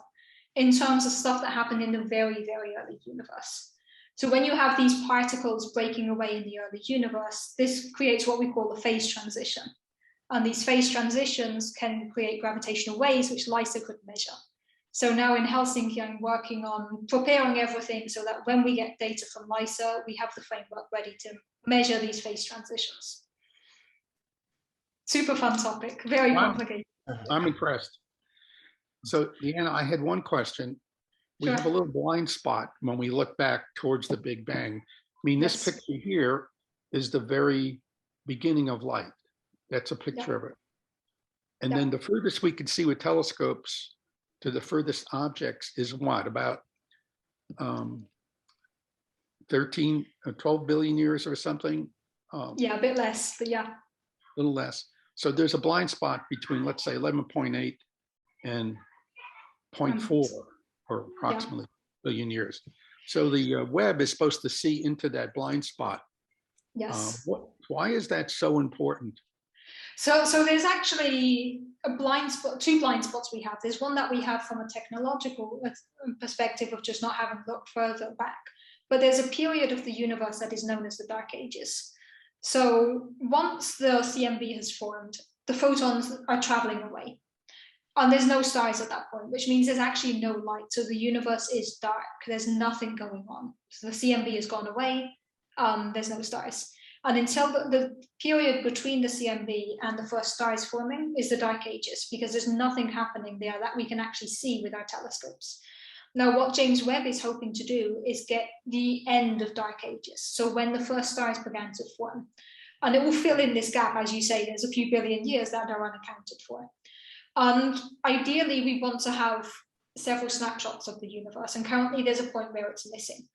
Speaker 2: in terms of stuff that happened in the very, very early universe. So when you have these particles breaking away in the early universe, this creates what we call a phase transition. And these phase transitions can create gravitational waves, which LISA could measure. So now in Helsinki, I'm working on preparing everything so that when we get data from LISA, we have the framework ready to measure these phase transitions. Super fun topic, very complicated.
Speaker 6: I'm impressed. So Deanna, I had one question. We have a little blind spot when we look back towards the Big Bang. I mean, this picture here is the very beginning of light. That's a picture of it. And then the furthest we can see with telescopes to the furthest objects is what, about 12 billion years or something?
Speaker 2: Yeah, a bit less, but yeah.
Speaker 6: A little less. So there's a blind spot between, let's say, 11.8 and 0.4, or approximately billion years. So the Webb is supposed to see into that blind spot.
Speaker 2: Yes.
Speaker 6: Why is that so important?
Speaker 2: So there's actually a blind spot, 2 blind spots we have. There's one that we have from a technological perspective of just not having looked further back. But there's a period of the universe that is known as the Dark Ages. So once the CMB has formed, the photons are traveling away. And there's no stars at that point, which means there's actually no light. So the universe is dark. There's nothing going on. So the CMB has gone away. There's no stars. And until the period between the CMB and the first stars forming is the Dark Ages, because there's nothing happening there that we can actually see with our telescopes. Now, what James Webb is hoping to do is get the end of Dark Ages. So when the first stars began to form, and it will fill in this gap, as you say, there's a few billion years that are unaccounted for. And ideally, we want to have several snapshots of the universe. And currently there's a point where it's missing.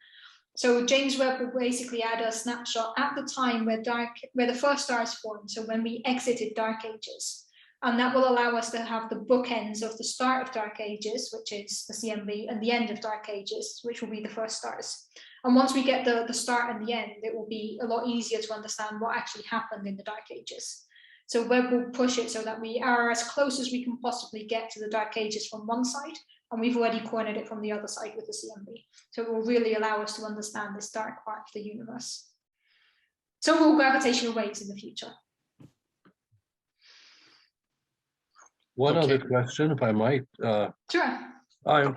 Speaker 2: So James Webb will basically add a snapshot at the time where the first stars formed, so when we exited dark ages. And that will allow us to have the bookends of the start of dark ages, which is the CMB, and the end of dark ages, which will be the first stars. And once we get the start and the end, it will be a lot easier to understand what actually happened in the dark ages. So Webb will push it so that we are as close as we can possibly get to the dark ages from one side, and we've already cornered it from the other side with the CMB. So it will really allow us to understand this dark part of the universe. So will gravitational waves in the future.
Speaker 7: One
Speaker 6: Okay.
Speaker 7: other question, if I might.
Speaker 2: Sure.
Speaker 7: I'm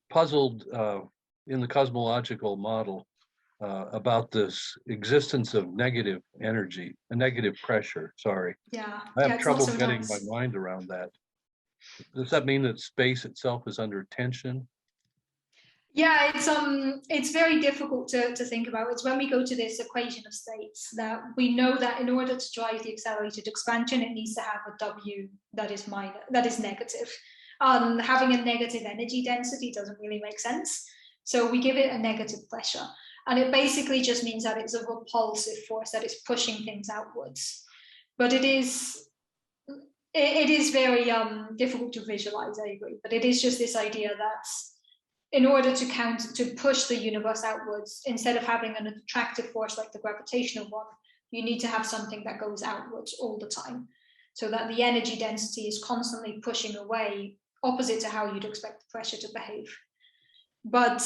Speaker 7: puzzled in the cosmological model about this existence of negative energy, a negative pressure, sorry.
Speaker 2: Yeah.
Speaker 7: I have
Speaker 2: it's
Speaker 7: trouble
Speaker 2: not so
Speaker 7: getting
Speaker 2: nice.
Speaker 7: my mind around that. Does that mean that space itself is under tension?
Speaker 2: Yeah, it's very difficult to think about. It's when we go to this equation of states that we know that in order to drive the accelerated expansion, it needs to have a W that is negative. Having a negative energy density doesn't really make sense. So we give it a negative pressure. And it basically just means that it's a repulsive force, that it's pushing things outwards. But it is very difficult to visualize, I agree. But it is just this idea that in order to push the universe outwards, instead of having an attractive force like the gravitational one, you need to have something that goes outwards all the time, so that the energy density is constantly pushing away, opposite to how you'd expect the pressure to behave. But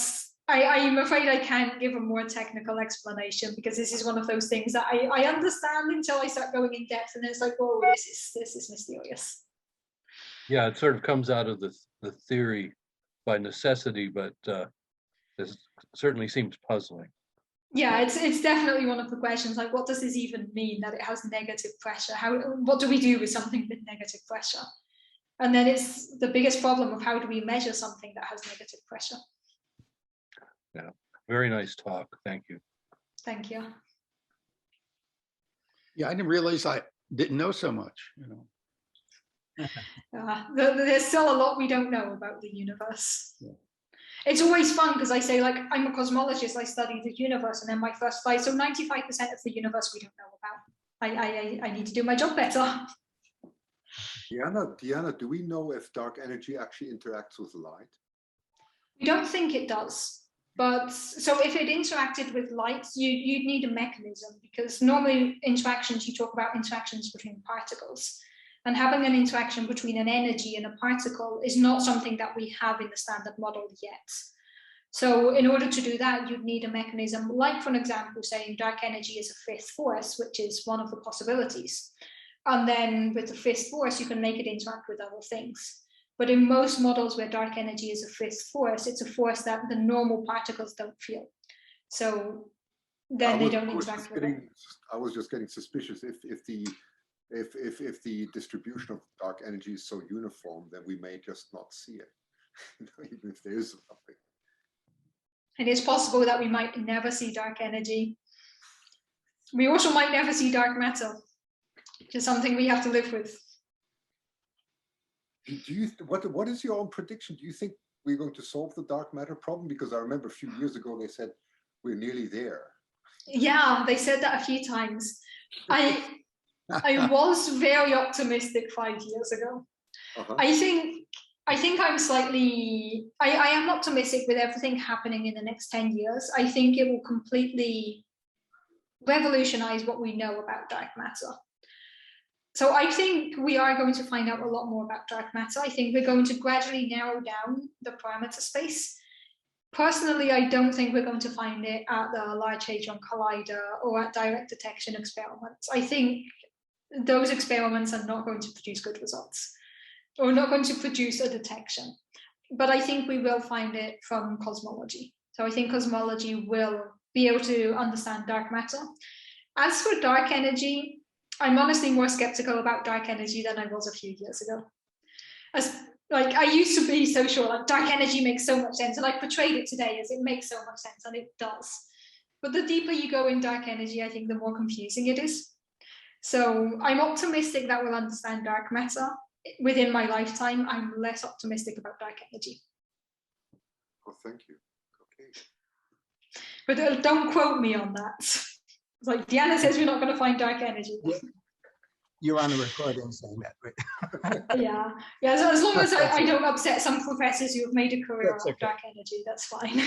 Speaker 2: I'm afraid I can't give a more technical explanation, because this is one of those things that I understand until I start going in depth, and it's like, whoa, this is mysterious.
Speaker 7: Yeah, it sort of comes out of the theory by necessity, but this certainly seems puzzling.
Speaker 2: Yeah, it's definitely one of the questions, like, what does this even mean that it has negative pressure? What do we do with something with negative pressure? And then it's the biggest problem of how do we measure something that has negative pressure?
Speaker 7: Yeah, very nice talk. Thank you.
Speaker 2: Thank you.
Speaker 6: Yeah, I didn't realize I didn't know so much, you know.
Speaker 2: There's still a lot we don't know about the universe.
Speaker 6: Yeah.
Speaker 2: It's always fun because I say, like, I'm a cosmologist, I study the universe, and then my first slide, so 95% of the universe we don't know about. I need to do my job better.
Speaker 1: Deanna, do we know if dark energy actually interacts with light?
Speaker 2: We don't think it does. But so if it interacted with light, you'd need a mechanism, because normally interactions, you talk about interactions between particles. And having an interaction between an energy and a particle is not something that we have in the standard model yet. So in order to do that, you'd need a mechanism, like, for example, saying dark energy is a fifth force, which is one of the possibilities. And then with the fifth force, you can make it interact with other things. But in most models where dark energy is a fifth force, it's a force that the normal particles don't feel. So then they don't interact with it.
Speaker 1: I was just getting suspicious if the distribution of dark energy is so uniform, then we may just not see it, even if there is something.
Speaker 2: And it's possible that we might never see dark energy. We also might never see dark matter, which is something we have to live with.
Speaker 1: What is your own prediction? Do you think we're going to solve the dark matter problem? Because I remember a few years ago they said we're nearly there. Yeah,
Speaker 2: they said that a few times. I was very optimistic 5 years ago. I think I'm slightly, I am optimistic with everything happening in the next 10 years. I think it will completely revolutionize what we know about dark matter. So I think we are going to find out a lot more about dark matter. I think we're going to gradually narrow down the parameter space. Personally, I don't think we're going to find it at the Large Hadron Collider or at direct detection experiments. I think those experiments are not going to produce good results, or not going to produce a detection. But I think we will find it from cosmology. So I think cosmology will be able to understand dark matter. As for dark energy, I'm honestly more skeptical about dark energy than I was a few years ago. Like, I used to be so sure, like, dark energy makes so much sense, and I portrayed it today as it makes so much sense, and it does. But the deeper you go in dark energy, I think the more confusing it is. So I'm optimistic that we'll understand dark matter within my lifetime. I'm less optimistic about dark energy.
Speaker 1: Oh, thank you. Okay.
Speaker 2: But don't quote me on that. It's like Deanna says we're not going to find dark energy.
Speaker 5: You're on a recording saying that, right?
Speaker 2: Yeah, yeah. So as long as I don't upset some professors who have made a career
Speaker 5: That's
Speaker 2: out of
Speaker 5: okay.
Speaker 2: dark energy, that's fine.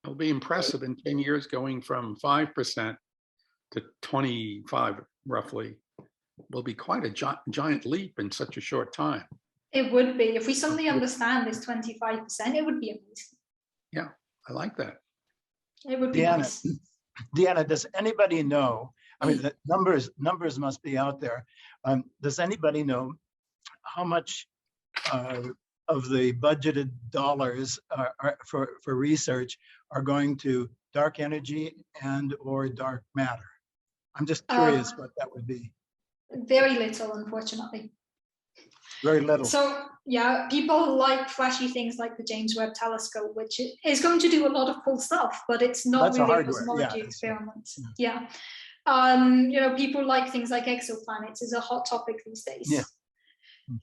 Speaker 6: It'll be impressive in 10 years going from 5% to 25 roughly. Will be quite a giant leap in such a short time.
Speaker 2: It would be. If we suddenly understand this 25%, it would be amazing.
Speaker 6: Yeah, I like that.
Speaker 2: It would be
Speaker 5: Deanna,
Speaker 2: nice.
Speaker 5: Deanna, does anybody know? I mean, the numbers must be out there. Does anybody know how much of the budgeted dollars for research are going to dark energy and or dark matter? I'm just curious what that would be.
Speaker 2: Very little, unfortunately.
Speaker 5: Very little.
Speaker 2: So yeah, people like flashy things like the James Webb Telescope, which is going to do a lot of cool stuff, but it's not
Speaker 5: That's a
Speaker 2: really a
Speaker 5: hardware,
Speaker 2: cosmology
Speaker 5: yeah.
Speaker 2: experiment. Yeah. You know, people like things like exoplanets is a hot topic these days.
Speaker 5: Yeah.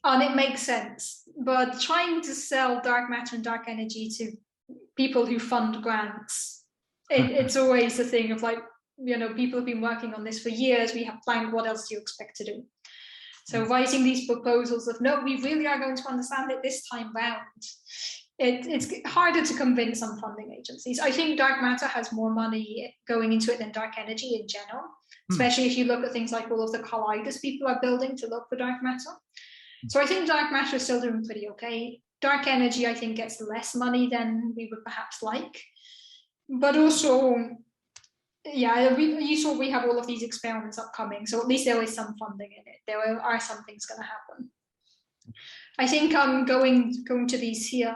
Speaker 2: And it makes sense. But trying to sell dark matter and dark energy to people who fund grants, it's always a thing of like, you know, people have been working on this for years. We have planned, what else do you expect to do? So writing these proposals of, no, we really are going to understand it this time round. It's harder to convince some funding agencies. I think dark matter has more money going into it than dark energy in general, especially if you look at things like all of the colliders people are building to look for dark matter. So I think dark matter is still doing pretty okay. Dark energy, I think, gets less money than we would perhaps like. But also, yeah, you saw we have all of these experiments upcoming, so at least there is some funding in it. There are some things going to happen. I think going to these here,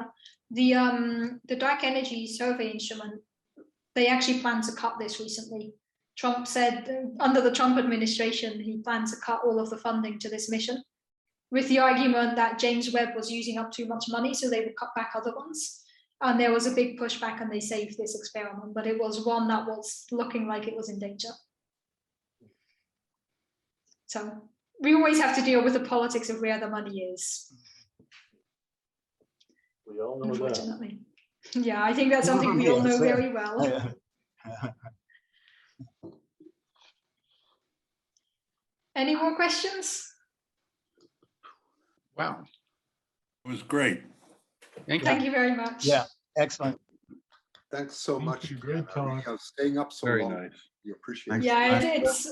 Speaker 2: the dark energy survey instrument, they actually planned to cut this recently. Trump said under the Trump administration, he planned to cut all of the funding to this mission, with the argument that James Webb was using up too much money, so they would cut back other ones. And there was a big pushback and they saved this experiment, but it was one that was looking like it was in danger. So we always have to deal with the politics of where the money is.
Speaker 8: We all know
Speaker 2: unfortunately. That. Yeah, I think that's something we all know very well. Any more questions?
Speaker 6: Wow.
Speaker 3: It was great.
Speaker 2: Thank you very much.
Speaker 5: Yeah, excellent.
Speaker 1: Thanks so much.
Speaker 8: Great talk.
Speaker 1: Staying up so
Speaker 7: Very
Speaker 1: long.
Speaker 7: nice.
Speaker 1: We appreciate it.
Speaker 2: Yeah, it's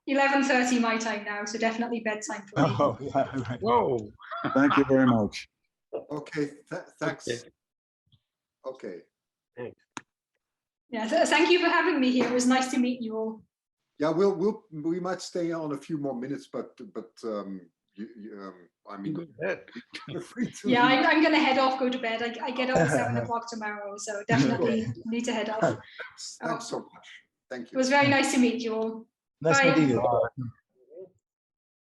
Speaker 2: 11:30 my time now, so definitely bedtime for me.
Speaker 5: Oh, yeah, right.
Speaker 6: Whoa.
Speaker 8: Thank you very much.
Speaker 1: Okay, thanks. Okay.
Speaker 2: Yeah, thank you for having me here. It was nice to meet you all.
Speaker 1: Yeah, we might stay on a few more minutes, but I mean, you're free to
Speaker 2: yeah,
Speaker 1: leave.
Speaker 2: I'm going to head off, go to bed. I get up at 7 o'clock tomorrow, so definitely need to head off.
Speaker 1: Thanks so much. Thank
Speaker 2: It
Speaker 1: you.
Speaker 2: was very nice to meet you all.
Speaker 5: Nice
Speaker 2: Bye.
Speaker 5: meeting you.